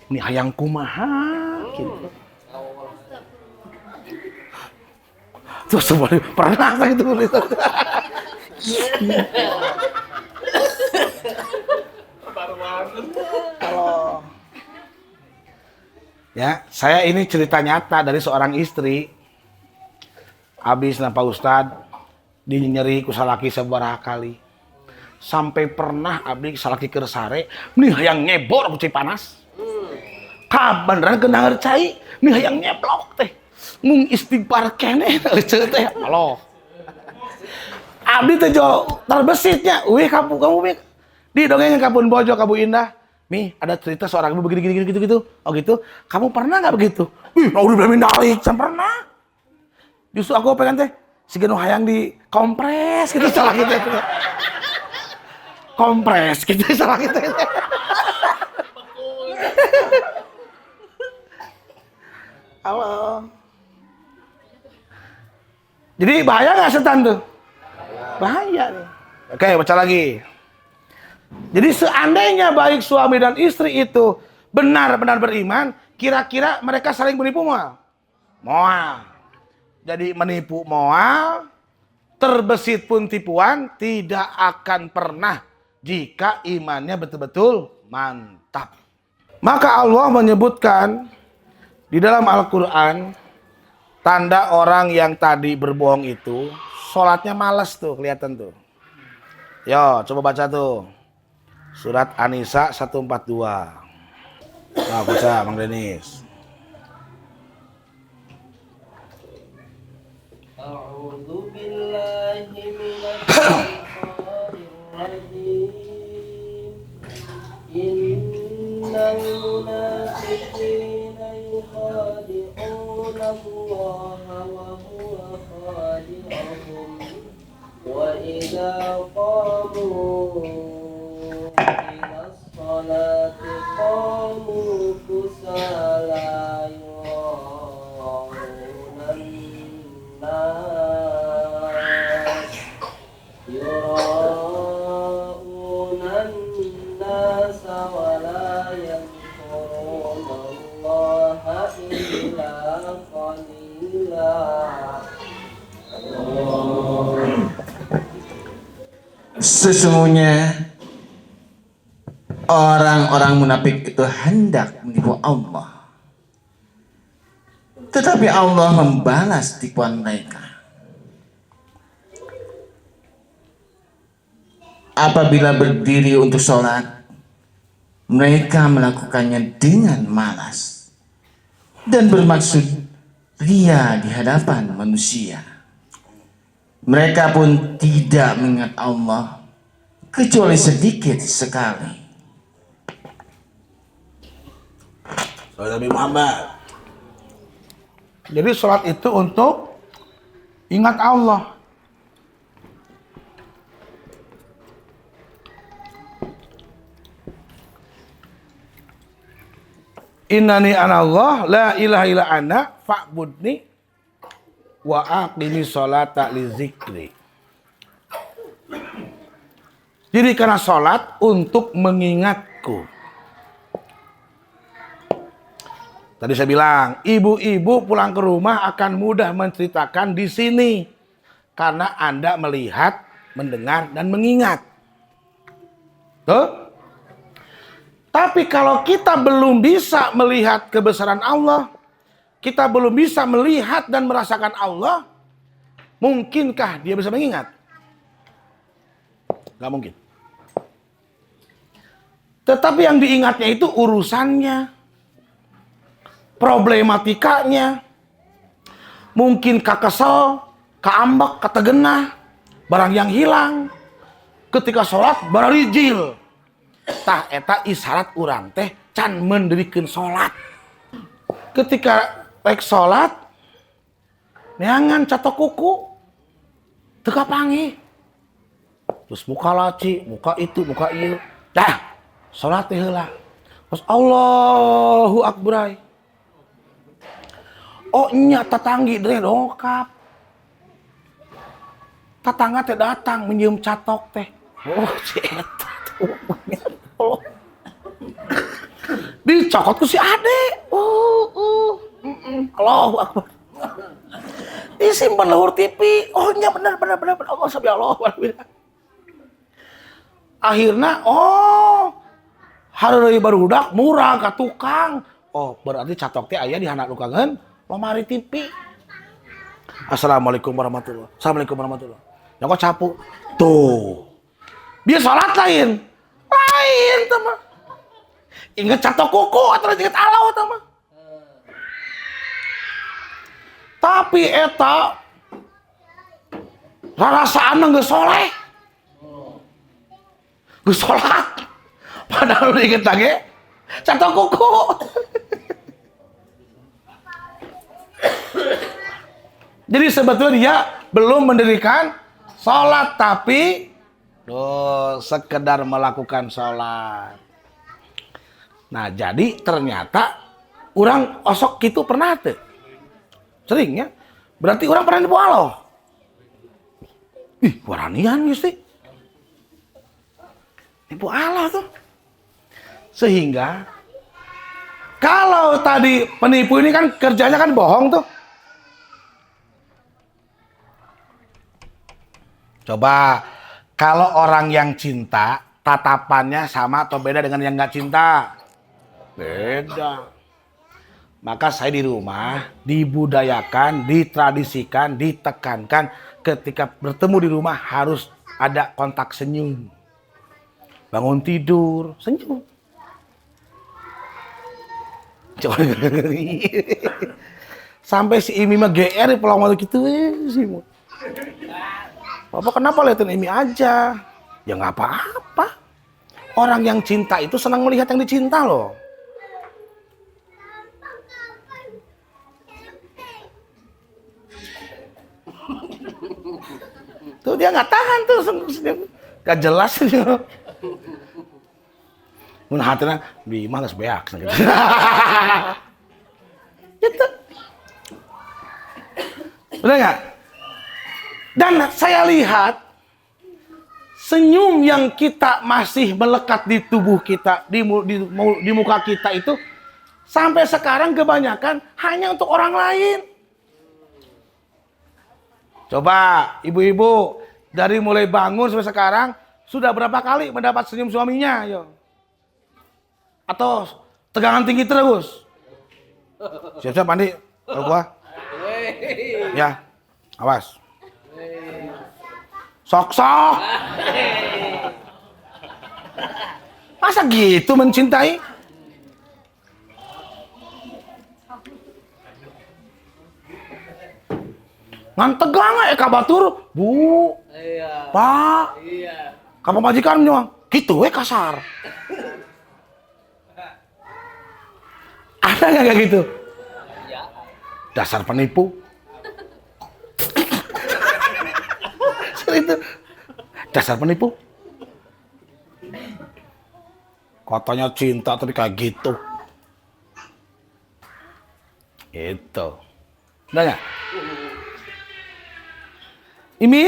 Ini hayang kumaha gitu. Tuh sebenarnya pernah itu. Kalau ya, saya ini cerita nyata dari seorang istri. Abis Pak Ustad dinyeri ku salaki sabaraha kali. Sampai pernah abdi salaki keur sare, nih hayang ngebor ku cai panas. Kabeneran keunaheur cai, nih hayang nyeblok teh. Mung istighfar keneh leuceut teh. Allah. Abdi teh jo terbesitnya, "Wih kamu Mi. Di dongeng ka Pun Bojo ka Bu Indah. Mi, ada cerita seorang ibu begini gitu. Oh gitu. Kamu pernah nggak begitu? Wih, mau dibilangin dari, saya pernah. Justru aku pengen teh, si Geno hayang di kompres gitu salah gitu. Kompres gitu salah gitu. Halo. Jadi bahaya nggak setan tuh? Bahaya nih. Oke, baca lagi. Jadi seandainya baik suami dan istri itu benar-benar beriman, kira-kira mereka saling menipu moal? Moal. Jadi menipu moal, terbesit pun tipuan, tidak akan pernah jika imannya betul-betul mantap. Maka Allah menyebutkan di dalam Al-Quran, tanda orang yang tadi berbohong itu, sholatnya malas tuh, kelihatan tuh. Yo, coba baca tuh. Surat An-Nisa 142. Nah, baca Bang Denis. A'udzu billahi minasy syaithanir rajim. Innal munafiqina yukhadi'una Allaha wa huwa khadi'uhum wa idza qamu salati qamu kusala yuraunan nas wa la yadhkuruna Allaha illa qalila. Sesungguhnya orang-orang munafik itu hendak menipu Allah, tetapi Allah membalas tipuan mereka. Apabila berdiri untuk sholat, mereka melakukannya dengan malas dan bermaksud ria di hadapan manusia. Mereka pun tidak mengingat Allah kecuali sedikit sekali. Nabi Muhammad. Jadi sholat itu untuk ingat Allah. Innani anallah la ilaha illa ana fa'budni wa aqimi sholata li zikri. Jadi karena sholat untuk mengingatku. Tadi saya bilang, ibu-ibu pulang ke rumah akan mudah menceritakan di sini. Karena Anda melihat, mendengar, dan mengingat. Tuh. Tapi kalau kita belum bisa melihat kebesaran Allah, kita belum bisa melihat dan merasakan Allah, mungkinkah dia bisa mengingat? Gak mungkin. Tetapi yang diingatnya itu urusannya, problematikanya, mungkin kesel, keambek, ketegenah, barang yang hilang, ketika sholat bararijil. Tah eta isyarat urang teh can mendirikeun sholat. Ketika rek sholat, neangan catok kuku, teu kapanggih. Terus muka laci, muka itu, muka ieu. Dah, sholat teh heula. Terus Allahu Akbar. Oh nya tatanggi dre dongkap. Tatangga teh datang menyium catok teh. Oh si eta. Dicokot ku si ade. Allahu Akbar. Disimpan luhur TV. Oh nya bener. Allah sabi Allah. Akhirnya hari barudak murah ka tukang. Oh berarti catok teh aya di handap lukangeun lemari TV. Assalamualaikum warahmatullahi. Assalamualaikum warahmatullahi. Nyokot capu. Tuh. Dia salat lain teman. Ingat catok kuku atau ingat alau teman. Tapi eta rarasaan geus soleh. Geus salat. Padahal inget lagi catok kuku. Jadi sebetulnya dia belum mendirikan sholat, tapi sekedar melakukan sholat. Nah jadi ternyata orang osok gitu pernah tuh. Seringnya. Berarti orang pernah nipu Allah. Ih waranian gusti. Nipu Allah tuh. Sehingga kalau tadi penipu ini kan kerjanya kan bohong tuh. Coba kalau orang yang cinta tatapannya sama atau beda dengan yang nggak cinta? Beda. Maka saya di rumah dibudayakan, ditradisikan, ditekankan ketika bertemu di rumah harus ada kontak senyum. Bangun tidur, senyum. Sampai si Imi mah GR pulang waktu gitu sih. Bapak kenapa liatin Imi aja? Ya nggak apa-apa. Orang yang cinta itu senang melihat yang dicinta loh. Tuh dia nggak tahan tuh, nggak jelas gitu. Mun hatena Bima geus beak gitu. Gitu. Benar nggak? Dan saya lihat senyum yang kita masih melekat di tubuh kita, di muka kita itu sampai sekarang kebanyakan hanya untuk orang lain. Coba ibu-ibu dari mulai bangun sampai sekarang sudah berapa kali mendapat senyum suaminya, yo? Atau tegangan tinggi terus? Siap-siap mandi, kalau gua. Ya, awas. Sok-sok. Masa gitu mencintai? Ngan tegang kabatur, Bu. Iya. Pak. Iya. Kamu majikan nyuang. Gitu kasar. Ada nggak kayak gitu? Ya. Dasar penipu. Itu dasar penipu. Katanya cinta tapi kayak gitu. Itu. Udah nggak? Ini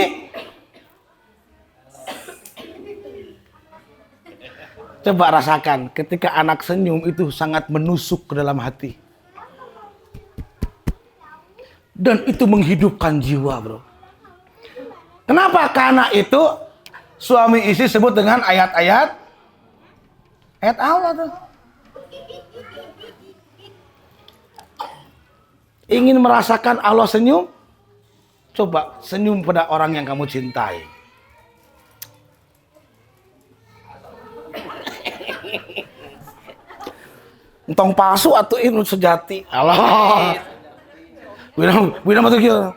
coba rasakan ketika anak senyum itu sangat menusuk ke dalam hati. Dan itu menghidupkan jiwa, bro. Kenapa? Karena itu suami istri sebut dengan ayat-ayat Allah tuh. Ingin merasakan Allah senyum? Coba senyum pada orang yang kamu cintai. Entong palsu atau ini sejati. Allah. Wina matu kieu.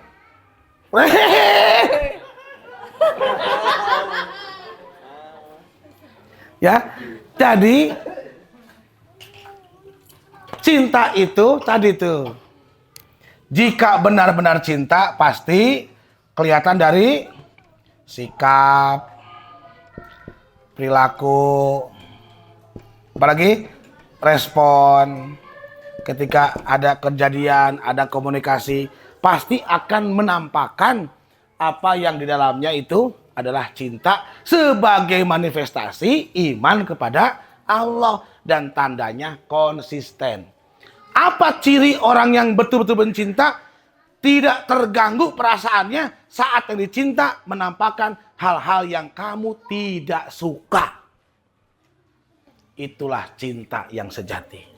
Ya. Jadi cinta itu tadi tuh. Jika benar-benar cinta pasti kelihatan dari sikap, perilaku, apalagi respon. Ketika ada kejadian, ada komunikasi, pasti akan menampakkan apa yang di dalamnya itu adalah cinta sebagai manifestasi iman kepada Allah dan tandanya konsisten. Apa ciri orang yang betul-betul mencinta? Tidak terganggu perasaannya saat yang dicinta menampakkan hal-hal yang kamu tidak suka. Itulah cinta yang sejati.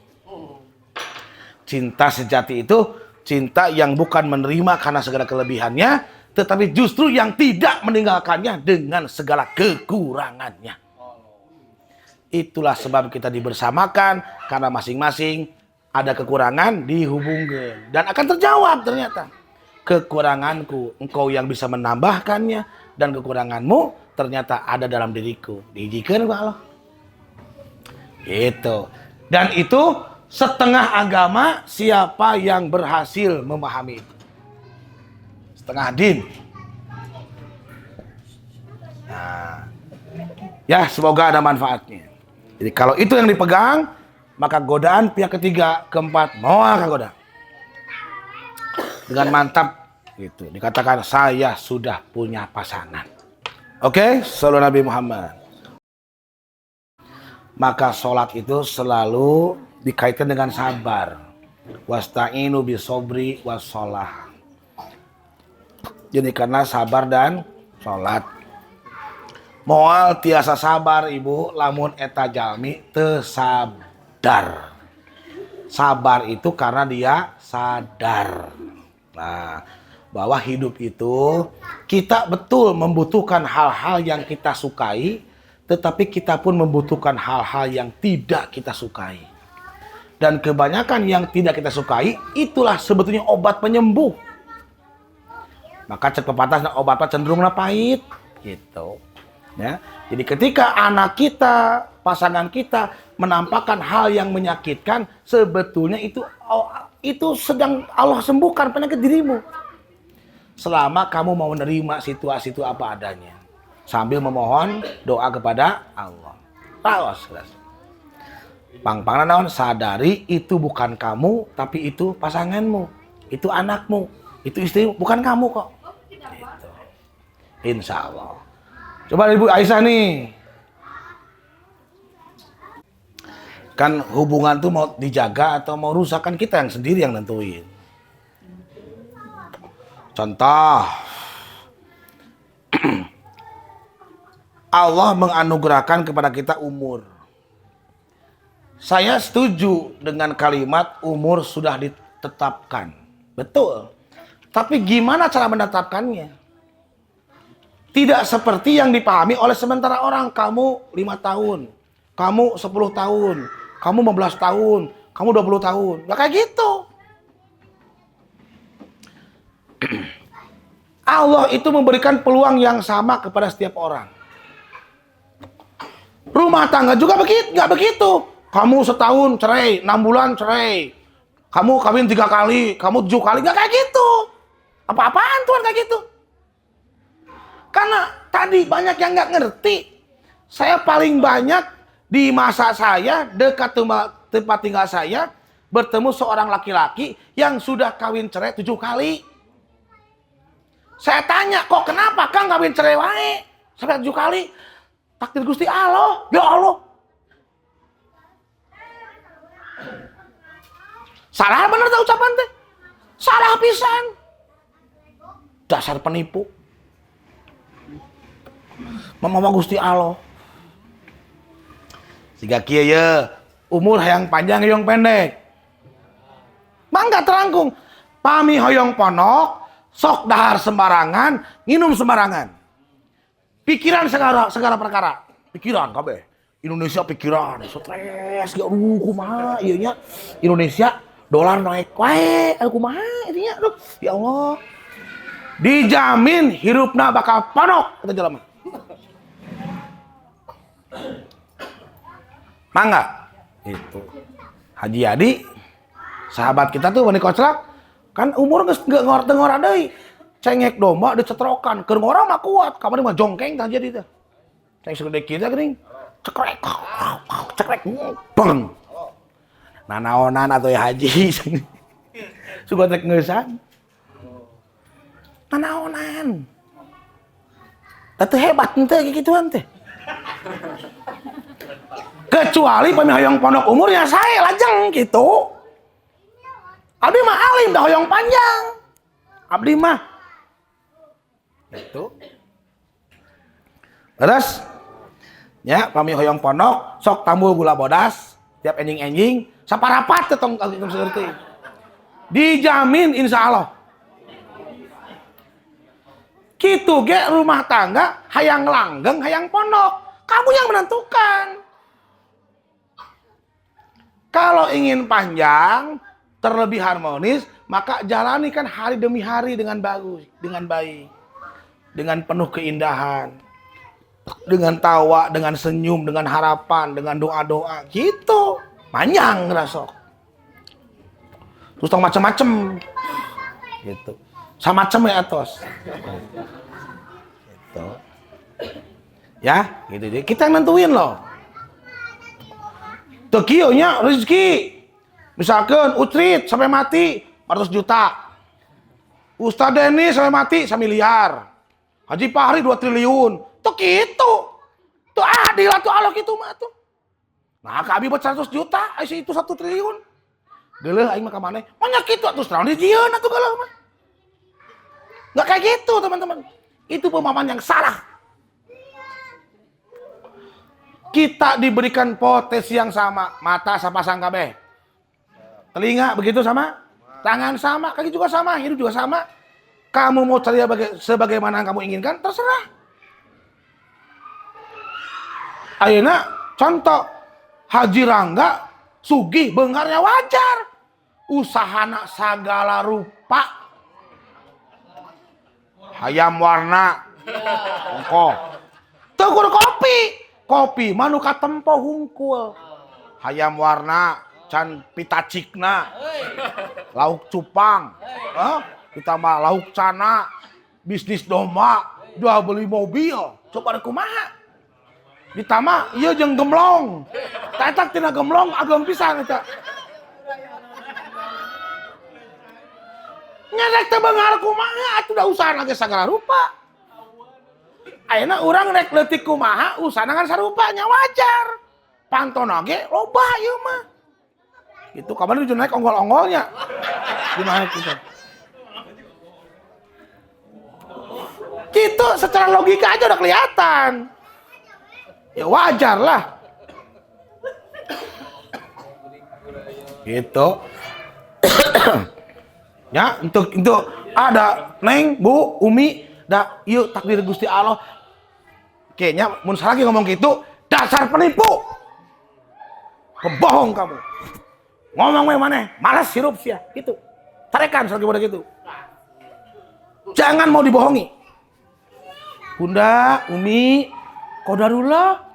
Cinta sejati itu cinta yang bukan menerima karena segala kelebihannya, tetapi justru yang tidak meninggalkannya dengan segala kekurangannya. Itulah sebab kita dibersamakan, karena masing-masing ada kekurangan dihubungkan. Dan akan terjawab ternyata. Kekuranganku, engkau yang bisa menambahkannya, dan kekuranganmu ternyata ada dalam diriku. Diizinkan Allah. Itu. Dan itu setengah agama siapa yang berhasil memahami itu. Setengah din. Nah, ya semoga ada manfaatnya. Jadi kalau itu yang dipegang, maka godaan pihak ketiga, keempat, mau akan goda. Dengan mantap gitu. Dikatakan saya sudah punya pasangan. Oke, sallallahu Nabi Muhammad. Maka sholat itu selalu dikaitkan dengan sabar. Wasta'inu bisobri wassalah. Jadi karena sabar dan sholat. Moal tiasa sabar ibu, lamun eta jalmi teu sadar. Sabar itu karena dia sadar. Nah, bahwa hidup itu kita betul membutuhkan hal-hal yang kita sukai, tetapi kita pun membutuhkan hal-hal yang tidak kita sukai. Dan kebanyakan yang tidak kita sukai, itulah sebetulnya obat penyembuh. Maka cek pepatah obatnya cenderung pahit. Gitu. Ya. Jadi ketika anak kita, pasangan kita menampakkan hal yang menyakitkan, sebetulnya itu sedang Allah sembuhkan penyakit dirimu. Selama kamu mau menerima situasi itu apa adanya. Sambil memohon doa kepada Allah. Raos. Pang-pangna naon sadari itu bukan kamu, tapi itu pasanganmu, itu anakmu, itu istrimu, bukan kamu kok. Gitu. Insya Allah. Coba Ibu Aisyah nih, kan hubungan tuh mau dijaga atau mau rusak kan kita yang sendiri yang nentuin. Contoh, Allah menganugerahkan kepada kita umur. Saya setuju dengan kalimat umur sudah ditetapkan. Betul. Tapi gimana cara menetapkannya? Tidak seperti yang dipahami oleh sementara orang. Kamu 5 tahun, kamu 10 tahun, kamu 15 tahun, kamu 20 tahun. Nggak kayak gitu. Allah itu memberikan peluang yang sama kepada setiap orang. Rumah tangga juga begitu, nggak begitu. Kamu setahun cerai, 6 bulan cerai. Kamu kawin 3 kali, kamu 7 kali, nggak kayak gitu. Apa-apaan Tuhan kayak gitu? Karena tadi banyak yang nggak ngerti. Saya paling banyak di masa saya dekat tempat tinggal saya bertemu seorang laki-laki yang sudah kawin cerai 7 kali. Saya tanya, kok kenapa Kang kawin cerai wae sampai 7 kali? Takdir Gusti Allah. Ya Allah. Salah bener tak ucapan teh? Salah pisan. Dasar penipu. Mama Gusti Allah. Siga kieu ye, umur hayang panjang hayang pendek. Mangga terangkung. Pami hoyong ponok, sok dahar sembarangan, nginum sembarangan. Pikiran segala perkara. Pikiran kabeh. Indonesia pikiran, stres, ya kumaha ieu nya. Indonesia dolar naik wae, kumaha ieu nya. Ya Allah. Dijamin hirupna bakal ponok kata jelema. Mangga itu Haji Adi sahabat kita tuh wani koclak kan umur geus ngor deui cengek domba dicetrokan keur ngorang mah kuat kamari mah jongkeng tah jadi teh ceng segede kieu geuning cekrek bang nanaonan atuh ya Haji suka tek ngeusan nanaonan teu hebat teh gituan teh. Kecuali pami hoyong pondok umurnya saya lajeng gitu. Abdi mah alim dah hoyong panjang. Abdi mah gitu. Terus ya pami hoyong pondok sok tambul gula bodas tiap enjing-enjing saparapat teh tong saeuti. Dijamin insyaallah. Kitu ge rumah tangga hayang langgeng hayang pondok. Kamu yang menentukan. Kalau ingin panjang, terlebih harmonis, maka jalani kan hari demi hari dengan bagus, dengan baik, dengan penuh keindahan, dengan tawa, dengan senyum, dengan harapan, dengan doa-doa, gitu. Panjang ngerasok. Terus tong macem-macem, gitu. Sama macem ya atos. Gitu. Ya, gitu. Kita yang nentuin loh. Tekionya rezeki. Misalkan Utrit sampai mati 400 juta. Ustaz Denny sampai mati 1 miliar. Haji Fahri 2 triliun. Tuh gitu. Tuh adil tuh Allah gitu mah tuh. Nah, kami buat 100 juta, itu 1 triliun. Geuleuh aing mah ka maneh. Manya kitu atuh naon dijieun atuh geuleuh mah. Enggak kayak gitu, teman-teman. Itu pemahaman yang salah. Kita diberikan potensi yang sama, mata sapasang kabeh. Telinga begitu sama, tangan sama, kaki juga sama, hidup juga sama. Kamu mau cari sebagaimana yang kamu inginkan, terserah. Ayeuna contoh, Haji Rangga sugih beungharnya wajar. Usahana sagala rupa. Hayam warna, ongkoh. Tukur kopi. Kopi manu katempo hungkul. Hayam warna can pitacikna. Lauk cupang. Kita mah lauk cana. Bisnis domba. Jual beli mobil. Coba kumaha. Ditambah ieu jeung gemlong. Tatak tina gemlong ageng pisan eta. Nyadek teh beunghar kumaha atuh da usaha lagi sagala rupa. Ayeuna urang rek leutik kumaha usahana ngan sarupa nya wajar. Pantona ge loba ieu mah. Itu kapan nu naik onggol-onggolnya. Gimana gitu. Gitu secara logika aja udah kelihatan. Ya wajar lah. Gitu. Ya, untuk ada Neng, Bu, Umi, da ieu takdir Gusti Allah. Kayaknya mun lagi ngomong gitu, dasar penipu. Pembohong kamu. Ngomong we maneh, malas hirup sia, gitu. Tarekan salagi pada gitu. Jangan mau dibohongi. Bunda, Umi, qadarullah.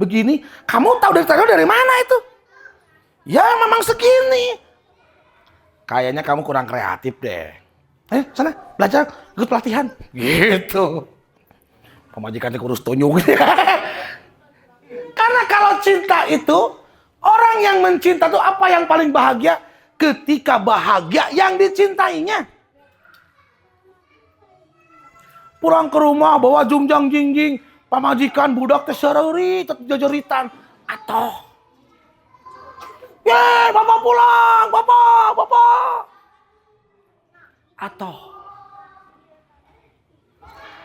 Begini, kamu tahu dari mana itu? Ya memang segini. Kayaknya kamu kurang kreatif deh. Sana belajar, ikut pelatihan. Gitu. Pemajikannya kurus tunjuk. Karena kalau cinta itu Orang yang mencinta itu apa yang paling bahagia? Ketika bahagia yang dicintainya. Pulang ke rumah bawa jungjang jingjing, pamajikan budak teh sereuri jejeritan atoh. Ye, bapak pulang, bapak. Atoh.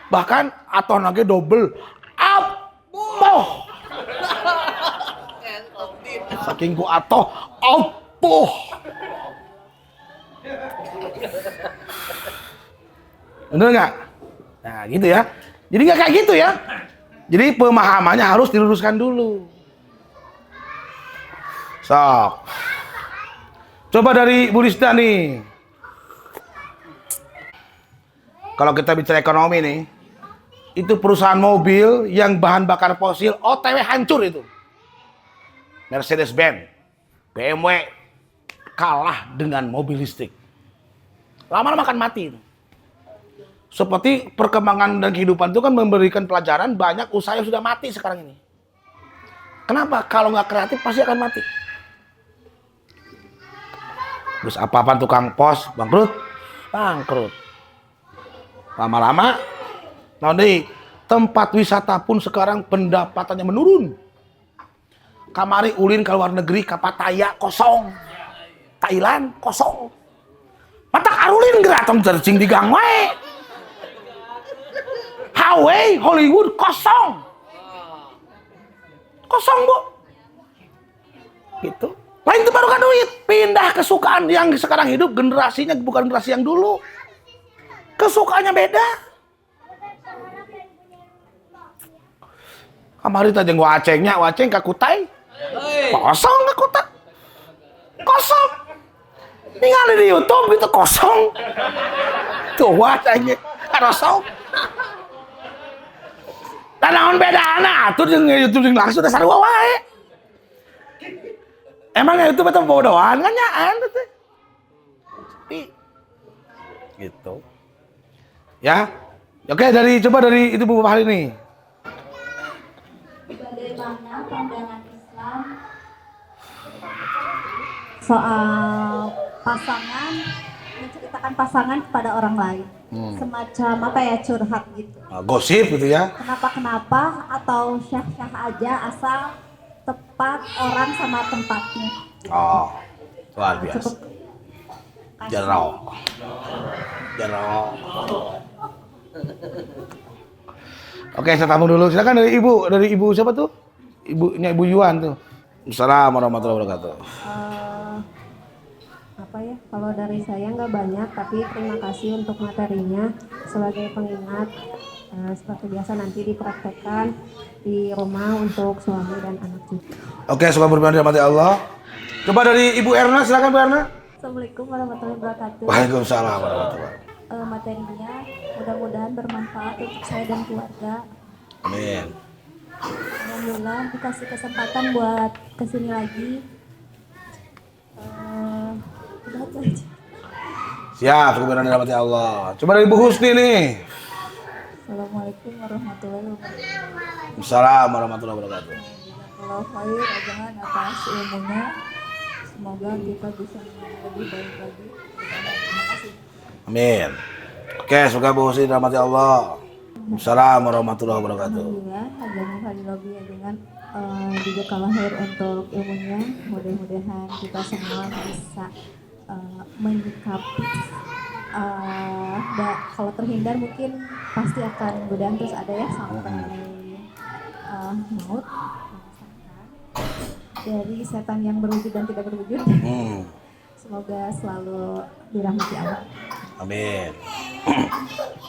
Bahkan atoh nage double. Apoh. Saking ku atoh, apoh. Bener nggak? Nah gitu ya. Jadi nggak kayak gitu ya. Jadi pemahamannya harus diluruskan dulu. Sok. Coba dari Bu Rizda nih. Kalau kita bicara ekonomi nih, itu perusahaan mobil yang bahan bakar fosil OTW hancur itu. Mercedes-Benz, BMW kalah dengan mobil listrik. Lama-lama akan mati itu. Seperti perkembangan dan kehidupan itu kan memberikan pelajaran, banyak usaha yang sudah mati sekarang ini. Kenapa? Kalau nggak kreatif pasti akan mati. Terus apa-apa tukang pos bangkrut. Lama-lama, nanti tempat wisata pun sekarang pendapatannya menurun. Kamari ulin ke luar negeri, ke Pattaya kosong, Thailand kosong. Mata karulin geratong searching di gang wae. Hawaii, Hollywood kosong, Bu. Gitu. Lain itu baru kan duit, pindah kesukaan yang sekarang hidup generasinya bukan generasi yang dulu. Kesukaannya beda. Kamari tadi gua acengnya, waceng kakutai. Kosong kakutak. Kosong. Tinggal di YouTube gitu kosong. Tuh wacengnya kosong. Dan naon bedana atuh jeung YouTube jeung langsung dasar wae. Emang YouTube itu bodohan kan nyaan teh. Gitu. Ya. Oke, coba dari itu Bu Fahri nih. Bagaimana pandangan Islam soal pasangan, menceritakan pasangan kepada orang lain, semacam apa ya, curhat gitu, Gosip gitu ya. kenapa atau syah-syah aja asal tepat orang sama tempatnya. Oh, luar biasa. Cukup kasih. Jarok. Oke, saya tamu dulu. Silakan dari ibu siapa tuh? Ibunya Ibu Yuan tuh. Assalamualaikum warahmatullahi wabarakatuh. Apa ya, kalau dari saya nggak banyak, tapi terima kasih untuk materinya sebagai pengingat. Seperti biasa nanti dipraktekkan di rumah untuk suami dan anak juga. Oke, semoga bermanfaat dirahmati Allah. Coba dari Ibu Erna, silakan Bu Erna. Assalamualaikum warahmatullahi wabarakatuh. Waalaikumsalam warahmatullahi wabarakatuh. Materinya mudah-mudahan bermanfaat untuk saya dan keluarga. Amin. Alhamdulillah dikasih kesempatan buat kesini lagi. Udah itu aja. Siap, semoga dirahmati Allah. Coba dari Ibu Husni nih. Assalamualaikum warahmatullahi wabarakatuh. Assalamualaikum warahmatullahi wabarakatuh. Kalau khair ajangan atas ilmunya, semoga kita bisa lebih baik lagi. Terima kasih. Amin. Oke, semoga Bu Husni dirahmati Allah. Assalamualaikum warahmatullahi wabarakatuh. Alhamdulillah, ajangan kali lobby ajangan juga kalahir untuk ilmunya. Mudah-mudahan kita semua bisa menyikapi. Kalau terhindar mungkin pasti akan godaan terus ada ya sampai maut dari setan yang berwujud dan tidak berwujud. Semoga selalu dirahmati Allah. Amin.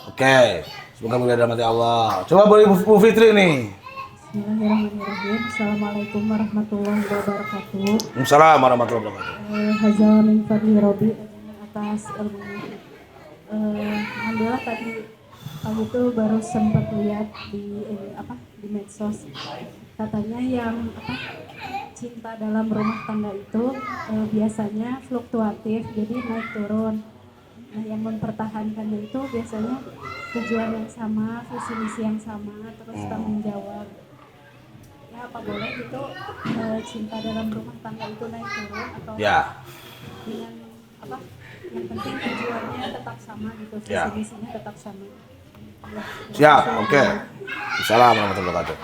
Oke, semoga mudah dirahmati Allah. Coba boleh Bu Fitri nih. Bismillahirrahmanirrahim. Assalamualaikum warahmatullahi wabarakatuh. Assalamualaikum warahmatullahi wabarakatuh. Hazal min fadli Robi atas ilmu. Alhamdulillah tadi itu baru sempat lihat di medsos, katanya yang cinta dalam rumah tangga itu biasanya fluktuatif, jadi naik turun. Nah, yang mempertahankannya itu biasanya tujuan yang sama, visi misi yang sama, terus tanggung jawab. ya apa boleh gitu cinta dalam rumah tangga itu naik turun atau Ya. dengan apa yang penting tujuannya tetap sama gitu, Ya. visi misinya tetap sama. Ya, Siap, oke. Assalamualaikum warahmatullahi wabarakatuh.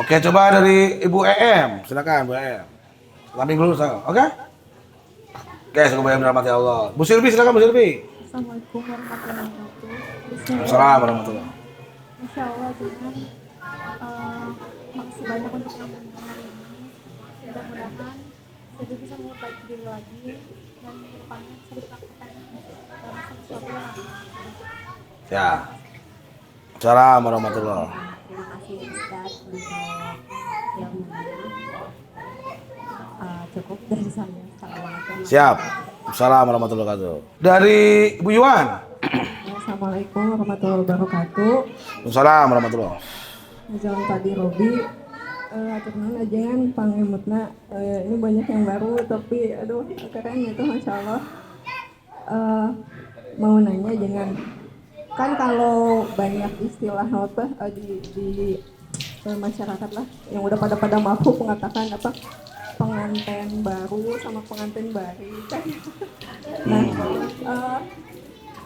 Oke, coba dari Ibu EM. Silakan Bu EM. Samping dulu, oke? Oke, semoga yang dirahmati Allah. Bu Silvi, silakan Bu Silvi. Assalamualaikum warahmatullahi wabarakatuh. Assalamualaikum warahmatullahi. Insya Allah dengan makasih banyak untuk yang mendengar ini. Mudah-mudahan saya bisa memperbaiki diri lagi dan kedepannya bisa dipraktekkan dalam sesuatu yang Ya. Assalamualaikum warahmatullahi. Terima kasih Ustaz untuk ilmunya. Cukup dari saya. Assalamualaikum. Siap. Assalamualaikum warahmatullahi wabarakatuh. Dari Ibu Yuan. Assalamualaikum warahmatullahi wabarakatuh. Assalamualaikum warahmatullahi. Jalan tadi Robi, aturan ajangan pangemutna. Ini banyak yang baru tapi aduh keren itu masya Allah. Mau nanya jangan kan kalau banyak istilah apa di masyarakat lah yang udah pada mampu mengatakan apa pengantin baru sama pengantin baru kan. Nah,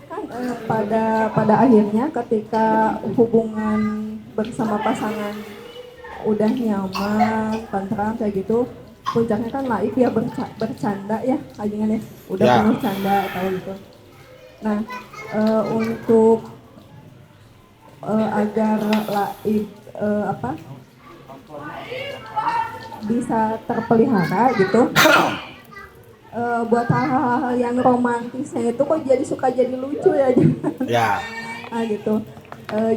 kan pada akhirnya ketika hubungan bersama pasangan udah nyaman, tentram kayak gitu, puncaknya kan laif ya bercanda ya, ajangan ya, udah Ya. penuh canda atau gitu. Nah, untuk agar laif bisa terpelihara gitu. Buat hal-hal yang romantisnya itu kok suka jadi lucu ya. Ya. Nah gitu.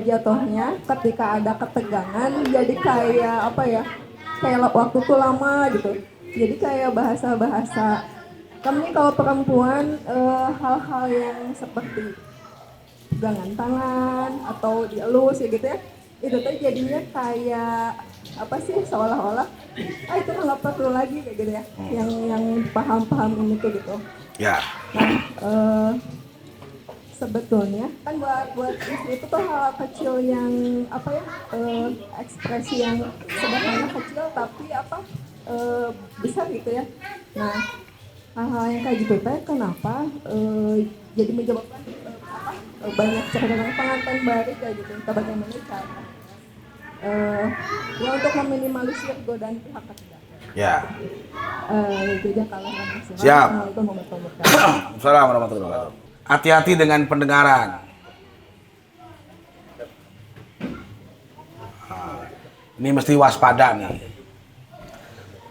Jatuhnya ketika ada ketegangan jadi kayak apa ya, kayak waktu tuh lama gitu, jadi kayak bahasa-bahasa kami kalau perempuan hal-hal yang seperti pegangan tangan atau dielus ya gitu ya, itu tuh jadinya kayak apa sih, seolah-olah itu nggak perlu lagi kayak gitu ya, yang paham-paham ini tuh gitu. Ya. Nah, sebetulnya kan buat istri itu tuh hal kecil yang apa ya, ekspresi yang sederhana kecil tapi apa besar gitu ya. Nah, hal-hal yang kayak gitu teh kenapa jadi menyebabkan banyak cerita pengantin baru kayak gitu. Kita bagaimana cara ya untuk meminimalisir godaan pihak ketiga. Ya. Jadi kalau maksimal. Siap. Assalamualaikum warahmatullahi wabarakatuh. Assalamualaikum warahmatullahi wabarakatuh. Hati-hati dengan pendengaran. Ini mesti waspada nih.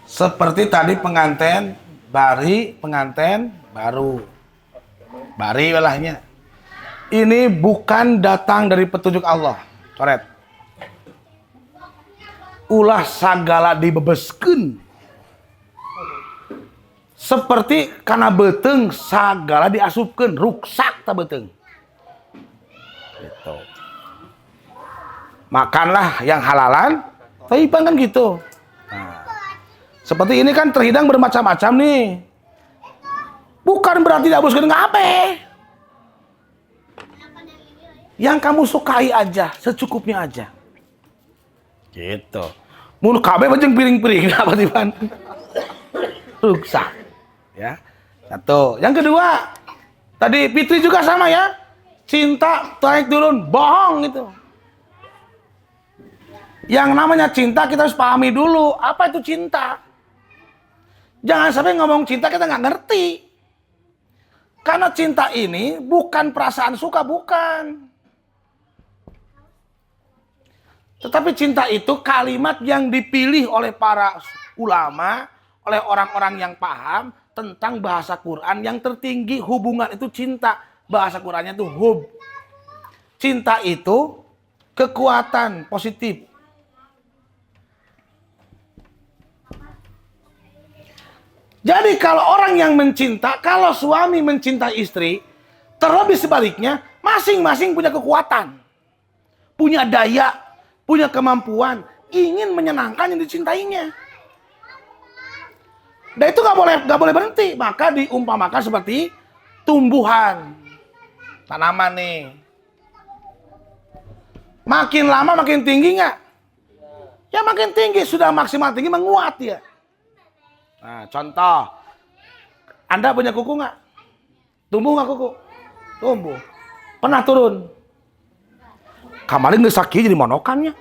Seperti tadi pengantin baru. Bari walahnya. Ini bukan datang dari petunjuk Allah. Coret. Ulah sagala dibebeskeun. Seperti karena beteng sagala diasupkeun, ruksak ta beteng. Gitu. Makanlah yang halalan, thayyiban kan gitu. Nah, seperti ini kan terhidang bermacam-macam nih. Bukan berarti dihabiskan ngape. Yang kamu sukai aja, secukupnya aja. Gitu. Mun kabeh bajeng piring-piring apa tiban. Ruksak. Ya. Satu. Yang kedua, tadi Fitri juga sama ya. Cinta naik turun, bohong gitu. Yang namanya cinta kita harus pahami dulu, apa itu cinta. Jangan sampai ngomong cinta kita nggak ngerti. Karena cinta ini bukan perasaan suka, bukan. Tetapi cinta itu kalimat yang dipilih oleh para ulama, oleh orang-orang yang paham tentang bahasa Quran yang tertinggi hubungan itu cinta. Bahasa Qurannya itu hub. Cinta itu kekuatan positif. Jadi kalau orang yang mencinta, kalau suami mencintai istri, terlebih sebaliknya, masing-masing punya kekuatan, punya daya, punya kemampuan, ingin menyenangkan yang dicintainya. Dan itu nggak boleh berhenti. Maka diumpamakan seperti tumbuhan, tanaman nih. Makin lama makin tinggi nggak? Ya makin tinggi, sudah maksimal tinggi menguat ya. Nah, contoh. Anda punya kuku nggak? Tumbuh nggak kuku? Tumbuh. Pernah turun? Kemarin nggak sakit jadi monokannya.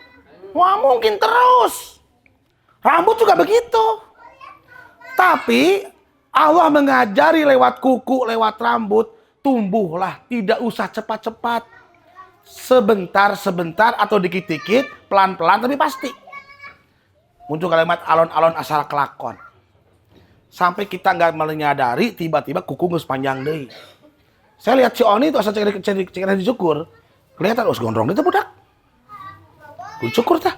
Wah mungkin terus. Rambut juga begitu. Tapi Allah mengajari lewat kuku, lewat rambut. Tumbuhlah, tidak usah cepat-cepat. Sebentar-sebentar atau dikit-dikit, pelan-pelan tapi pasti. Muncul kalimat alon-alon asal kelakon. Sampai kita nggak menyadari, tiba-tiba kuku nggak sepanjang deh. Saya lihat si Oni itu asal cek dicukur. Kelihatan, gondrong itu budak. Dicukur dah.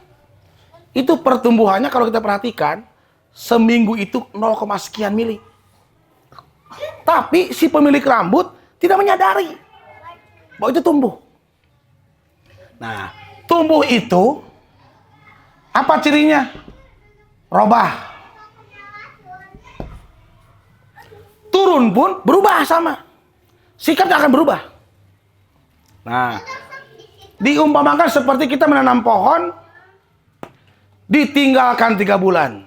Itu pertumbuhannya kalau kita perhatikan, seminggu itu 0, sekian mili. Tapi si pemilik rambut tidak menyadari bahwa itu tumbuh. Nah, tumbuh itu apa cirinya? Robah. Turun pun berubah sama. Sikapnya akan berubah. Nah, diumpamakan seperti kita menanam pohon, ditinggalkan 3 bulan.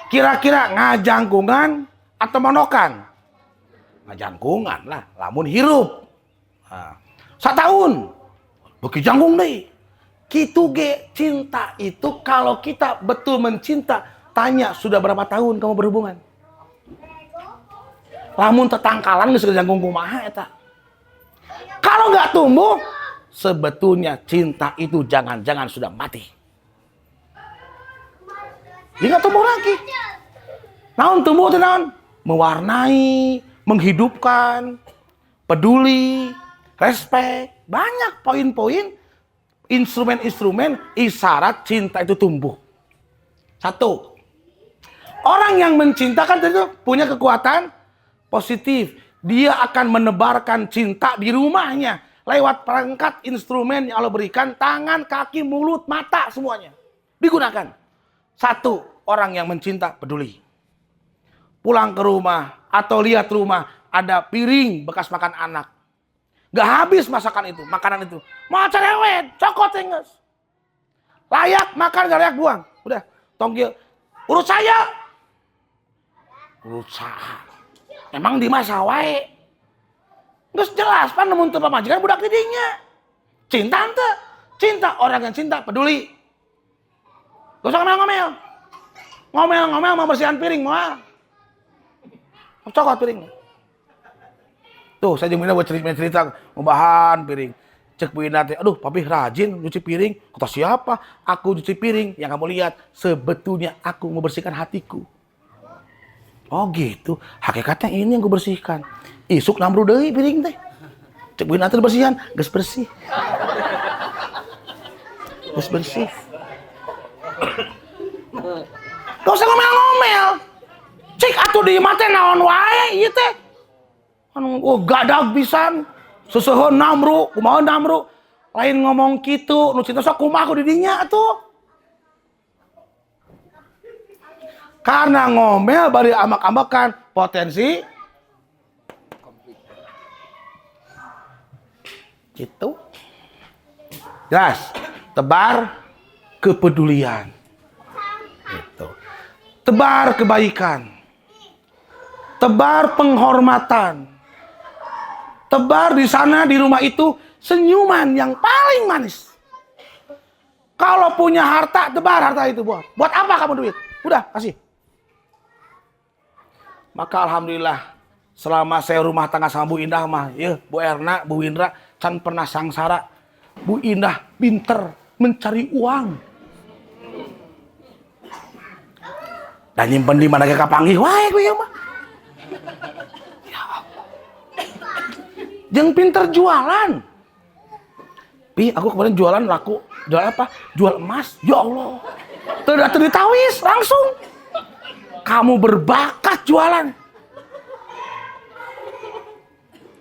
Kira-kira ngajangkungan atau monokan? Ngajangkungan lah, lamun hirup. Nah, 1 tahun, beki jangkung deh. Kitu ge, cinta itu kalau kita betul mencinta, tanya sudah berapa tahun kamu berhubungan? Lamun tetangkalan geus jangkung kumaha eta. Kalau nggak tumbuh, sebetulnya cinta itu jangan-jangan sudah mati. Dia nggak tumbuh lagi. Naon tumbuh itu naon? Mewarnai, menghidupkan, peduli, respek. Banyak poin-poin, instrumen-instrumen isyarat cinta itu tumbuh. 1. Orang yang mencintakan itu punya kekuatan positif. Dia akan menebarkan cinta di rumahnya lewat perangkat instrumen yang Allah berikan, tangan, kaki, mulut, mata, semuanya digunakan. 1, orang yang mencinta peduli. Pulang ke rumah atau lihat rumah ada piring bekas makan anak, gak habis masakan itu, makanan itu, mau cerewet, cokot enggak, layak makan gak layak buang, udah tonggil, urut saya, urut saya. Emang di masa wae. Nggak jelas pan nemun teu pamajikan budak didinya. Cinta ente. Cinta, orang yang cinta peduli. Gak usah ngomel-ngomel. Ngomel-ngomel mau bersihan piring moal. Cokot piring. Tuh, saya jeung buat cerita ngubahan piring. Cek Bina teh, aduh papi rajin nyuci piring. Kata siapa? Aku nyuci piring. Yang kamu lihat, sebetulnya aku membersihkan hatiku. Oh gitu, hakikatnya ini yang gue bersihkan. Isuk namru deui piring teh. Cek Bina teh bersihan, geus bersih. Geus bersih. Gak usah ngomel-ngomel. Cek atuh di imah teh naon wae ieu teh. Anu gadag pisan. Seseuheun namru, kumaha namru. Lain ngomong kitu, nu cinta sok kumaha ku di dinya atuh. Karena ngomel bari amak-amakan potensi gitu. Jelas, tebar kepedulian. Gitu. Tebar kebaikan. Tebar penghormatan. Tebar di sana di rumah itu senyuman yang paling manis. Kalau punya harta, tebar harta itu buat. Buat apa kamu duit? Udah, kasih. Maka alhamdulillah selama saya rumah tangga sama Bu Indah mah, ya Bu Erna, Bu Indra can pernah sangsara. Bu Indah pinter mencari uang. Dan nyimpen di mana kapanggih wae ku ieu mah. Ya Allah. Jeung pinter jualan. Pi, aku kemarin jualan laku. Jual apa? Jual emas. Ya Allah. Teu ditawis langsung. Kamu berbakat jualan.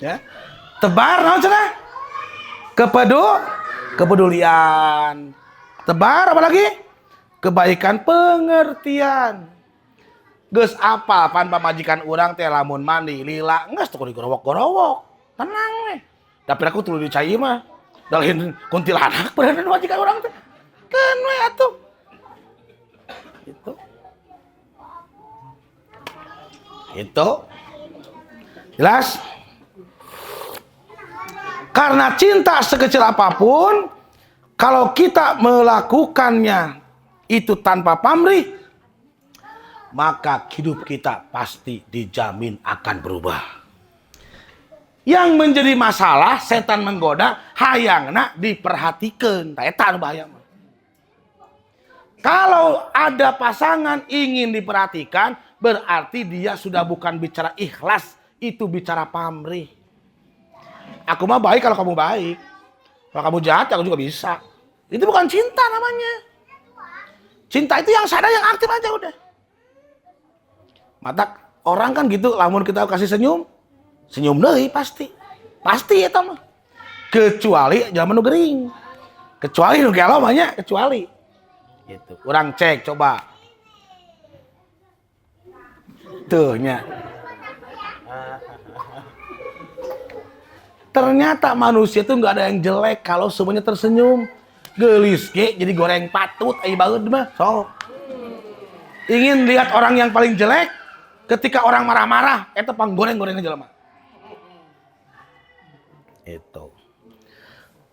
Ya. Tebar naon cenah? Kepedulian. Tebar apa lagi? Kebaikan pengertian. Geus apal pan pamajikan urang teh lamun mandi lila geus teu digorowok-gorowok. Tenang we. Dapur aku tuluy dicai mah. Dalhin kuntilanak beneran majikan urang teh. Keun we atuh. Itu. Jelas? Karena cinta sekecil apapun, kalau kita melakukannya itu tanpa pamrih, maka hidup kita pasti dijamin akan berubah. Yang menjadi masalah, setan menggoda, hayangna diperhatikan. Eta bahaya. Kalau ada pasangan ingin diperhatikan, berarti dia sudah bukan bicara ikhlas, itu bicara pamrih. Aku mah baik kalau kamu baik. Kalau kamu jahat, aku juga bisa. Itu bukan cinta namanya. Cinta itu yang sadar, yang aktif aja udah. Mata orang kan gitu, lamun kita kasih senyum, senyum deui pasti. Pasti eta mah. Kecuali zaman nu gering. Kecuali nu gelo mah nya, kecuali. Gitu. Urang cek coba. Tuh nya. Ternyata manusia itu nggak ada yang jelek kalau semuanya tersenyum. Gelis ge jadi goreng patut ai baeud mah. Sok. Ingin lihat orang yang paling jelek ketika orang marah-marah, eta panggoreng-goreng aja jelema. Itu.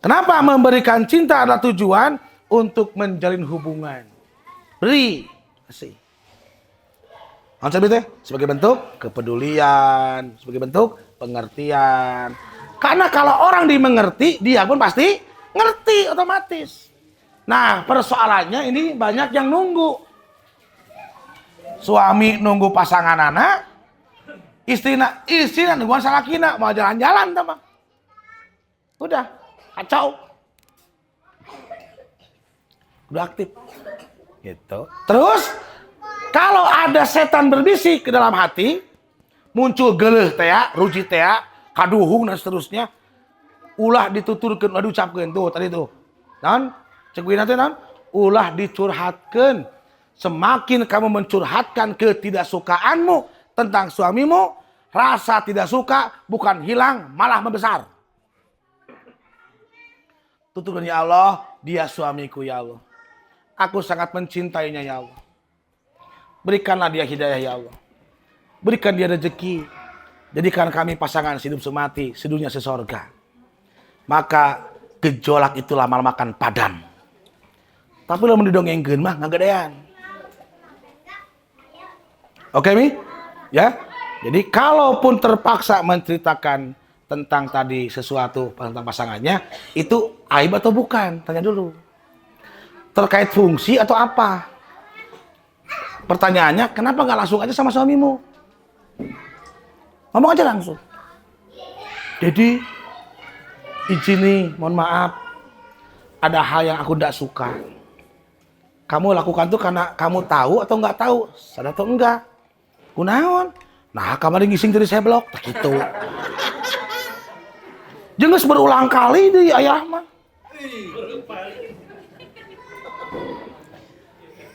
Kenapa memberikan cinta adalah tujuan untuk menjalin hubungan. Beri kasih. Konsep itu sebagai bentuk kepedulian, sebagai bentuk pengertian. Karena kalau orang dimengerti, dia pun pasti ngerti otomatis. Nah, persoalannya ini banyak yang nunggu. Suami nunggu pasangan anak, istri nungguan salakina, mau jalan-jalan teman. Udah, kacau. Udah aktif. Gitu. Terus, kalau ada setan berbisik ke dalam hati, muncul geleh teh, ruji teh, kaduhung dan seterusnya, ulah dituturkeun, ulah diucapkeun tuh tadi tuh. Dan ceguina teh naon? Ulah dicurhatkeun. Semakin kamu mencurhatkan ketidaksukaanmu tentang suamimu, rasa tidak suka bukan hilang, malah membesar. Tuturkan, ya Allah, dia suamiku ya Allah. Aku sangat mencintainya ya Allah. Berikanlah dia hidayah ya Allah. Berikan dia rezeki. Jadikan kami pasangan sehidup semati, sedunia sesorga. Maka gejolak itu lama-lama akan padam. Tapi lamun didongengkeun mah ngagadean. Oke Mi? Ya. Jadi kalaupun terpaksa menceritakan tentang tadi sesuatu tentang pasangannya, itu aib atau bukan? Tanya dulu. Terkait fungsi atau apa? Pertanyaannya, kenapa nggak langsung aja sama suamimu? Ngomong aja langsung. Jadi, izin nih, mohon maaf. Ada hal yang aku tidak suka. Kamu lakukan tuh karena kamu tahu atau nggak tahu? Sadar atau enggak? Kunaon? Nah, kemarin ngising dari saya blok. Gitu. Jenges berulang kali di ayah mah.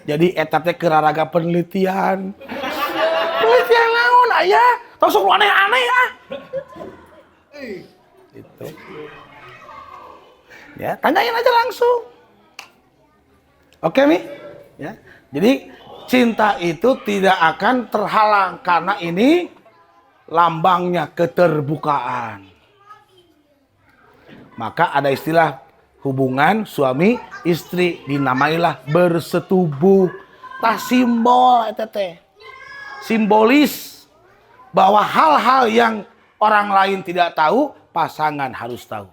Jadi etatnya keraraga penelitian. Penelitian naon ayah? Tosok lu aneh-aneh ya. Gitu. Ya, tanyain aja langsung. Oke, Mi? Ya. Jadi cinta itu tidak akan terhalang karena ini lambangnya keterbukaan. Maka ada istilah hubungan suami istri dinamailah bersetubuh. Tah simbol eta teh. Simbolis bahwa hal-hal yang orang lain tidak tahu, pasangan harus tahu.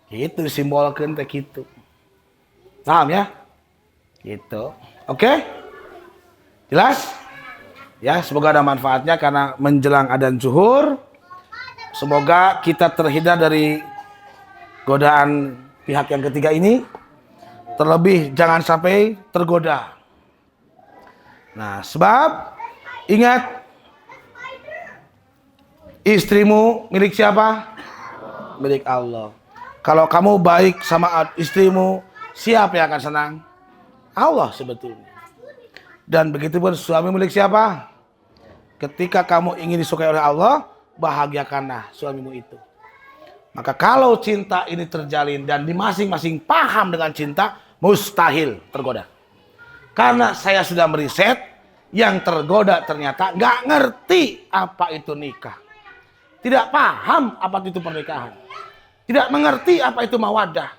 Gitu simbolkeun teh kitu. Paham ya? Gitu. Oke? Jelas? Ya, semoga ada manfaatnya karena menjelang adzan zuhur. Semoga kita terhindar dari godaan pihak yang ketiga ini. Terlebih jangan sampai tergoda. Nah, sebab ingat, istrimu milik siapa? Milik Allah. Kalau kamu baik sama istrimu, siapa yang akan senang? Allah sebetulnya. Dan begitu pun suami milik siapa? Ketika kamu ingin disukai oleh Allah, bahagiakanlah suamimu itu. Maka kalau cinta ini terjalin dan di masing-masing paham dengan cinta, mustahil tergoda. Karena saya sudah meriset, yang tergoda ternyata nggak ngerti apa itu nikah. Tidak paham apa itu pernikahan. Tidak mengerti apa itu mawaddah.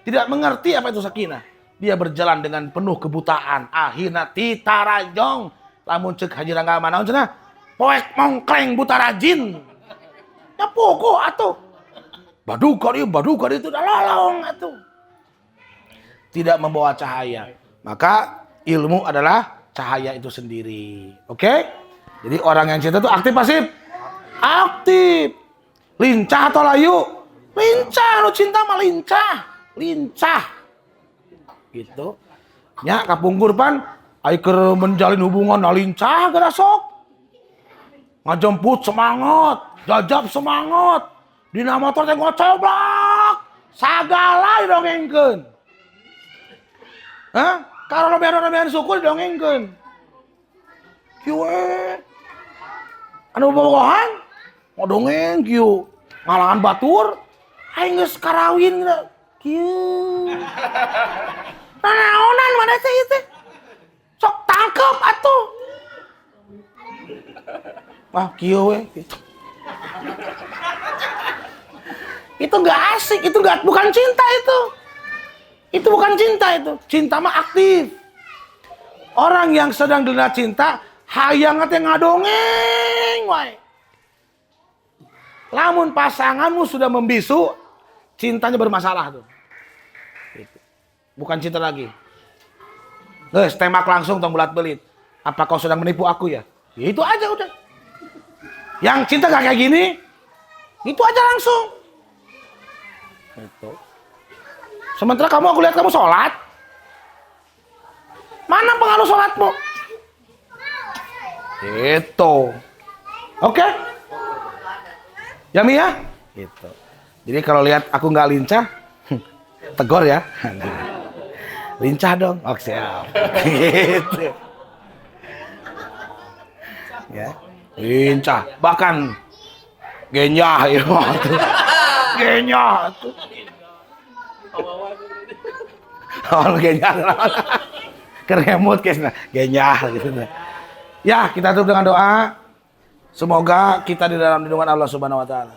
Tidak mengerti apa itu sakinah. Dia berjalan dengan penuh kebutaan. Akhirnya titarajong. Lamun cek Haji Rangga Manaon cenah. Poek mongkleng buta rajin. Ya pokok atuh. Baduka itu dah lolong atuh. Tidak membawa cahaya. Maka ilmu adalah cahaya itu sendiri. Oke? Jadi orang yang cinta itu aktif pasif? Aktif. Lincah atau layu? Lincah. Lu cinta mah lincah. Lincah. Gitu. Nya kapungkur pan ai keur menjalin hubungan na lincah geura sok. Ngajemput semangat, jajab semangat. Dina motor teh ngocoblak. Sagala didongengkeun. Hah? Kalau robean suku didongengkeun. Kieu anu bobogohan ngodongeng kieu. Ngalahan batur aing geus karawin kieu. Naonan mana teh ieu teh? Sok tangkep atuh. Wah, kieu we. Itu enggak asik, itu enggak, bukan cinta itu. Itu bukan cinta itu. Cinta mah aktif. Orang yang sedang dilanda cinta hayang teh ngadongeng wae. Lamun pasanganmu sudah membisu, cintanya bermasalah tuh. Gitu. Bukan cinta lagi. Geus tembak langsung tong bulat-belit. Apa kau sedang menipu aku ya? Ya itu aja udah. Yang cinta gak kayak gini, itu aja langsung. Itu. Sementara aku lihat kamu sholat. Mana pengaruh sholatmu? Itu. Oke? Yami ya? Gitu. Jadi kalau lihat aku nggak lincah, tegur ya. Lincah dong. Oke, siap. Gitu. Ya. Lincah. Bahkan genyah ya. Genyah tuh. Oh, genyah. Keremut kesna. Genyah gitu. Ya, kita tutup dengan doa. Semoga kita di dalam lindungan Allah Subhanahu wa taala.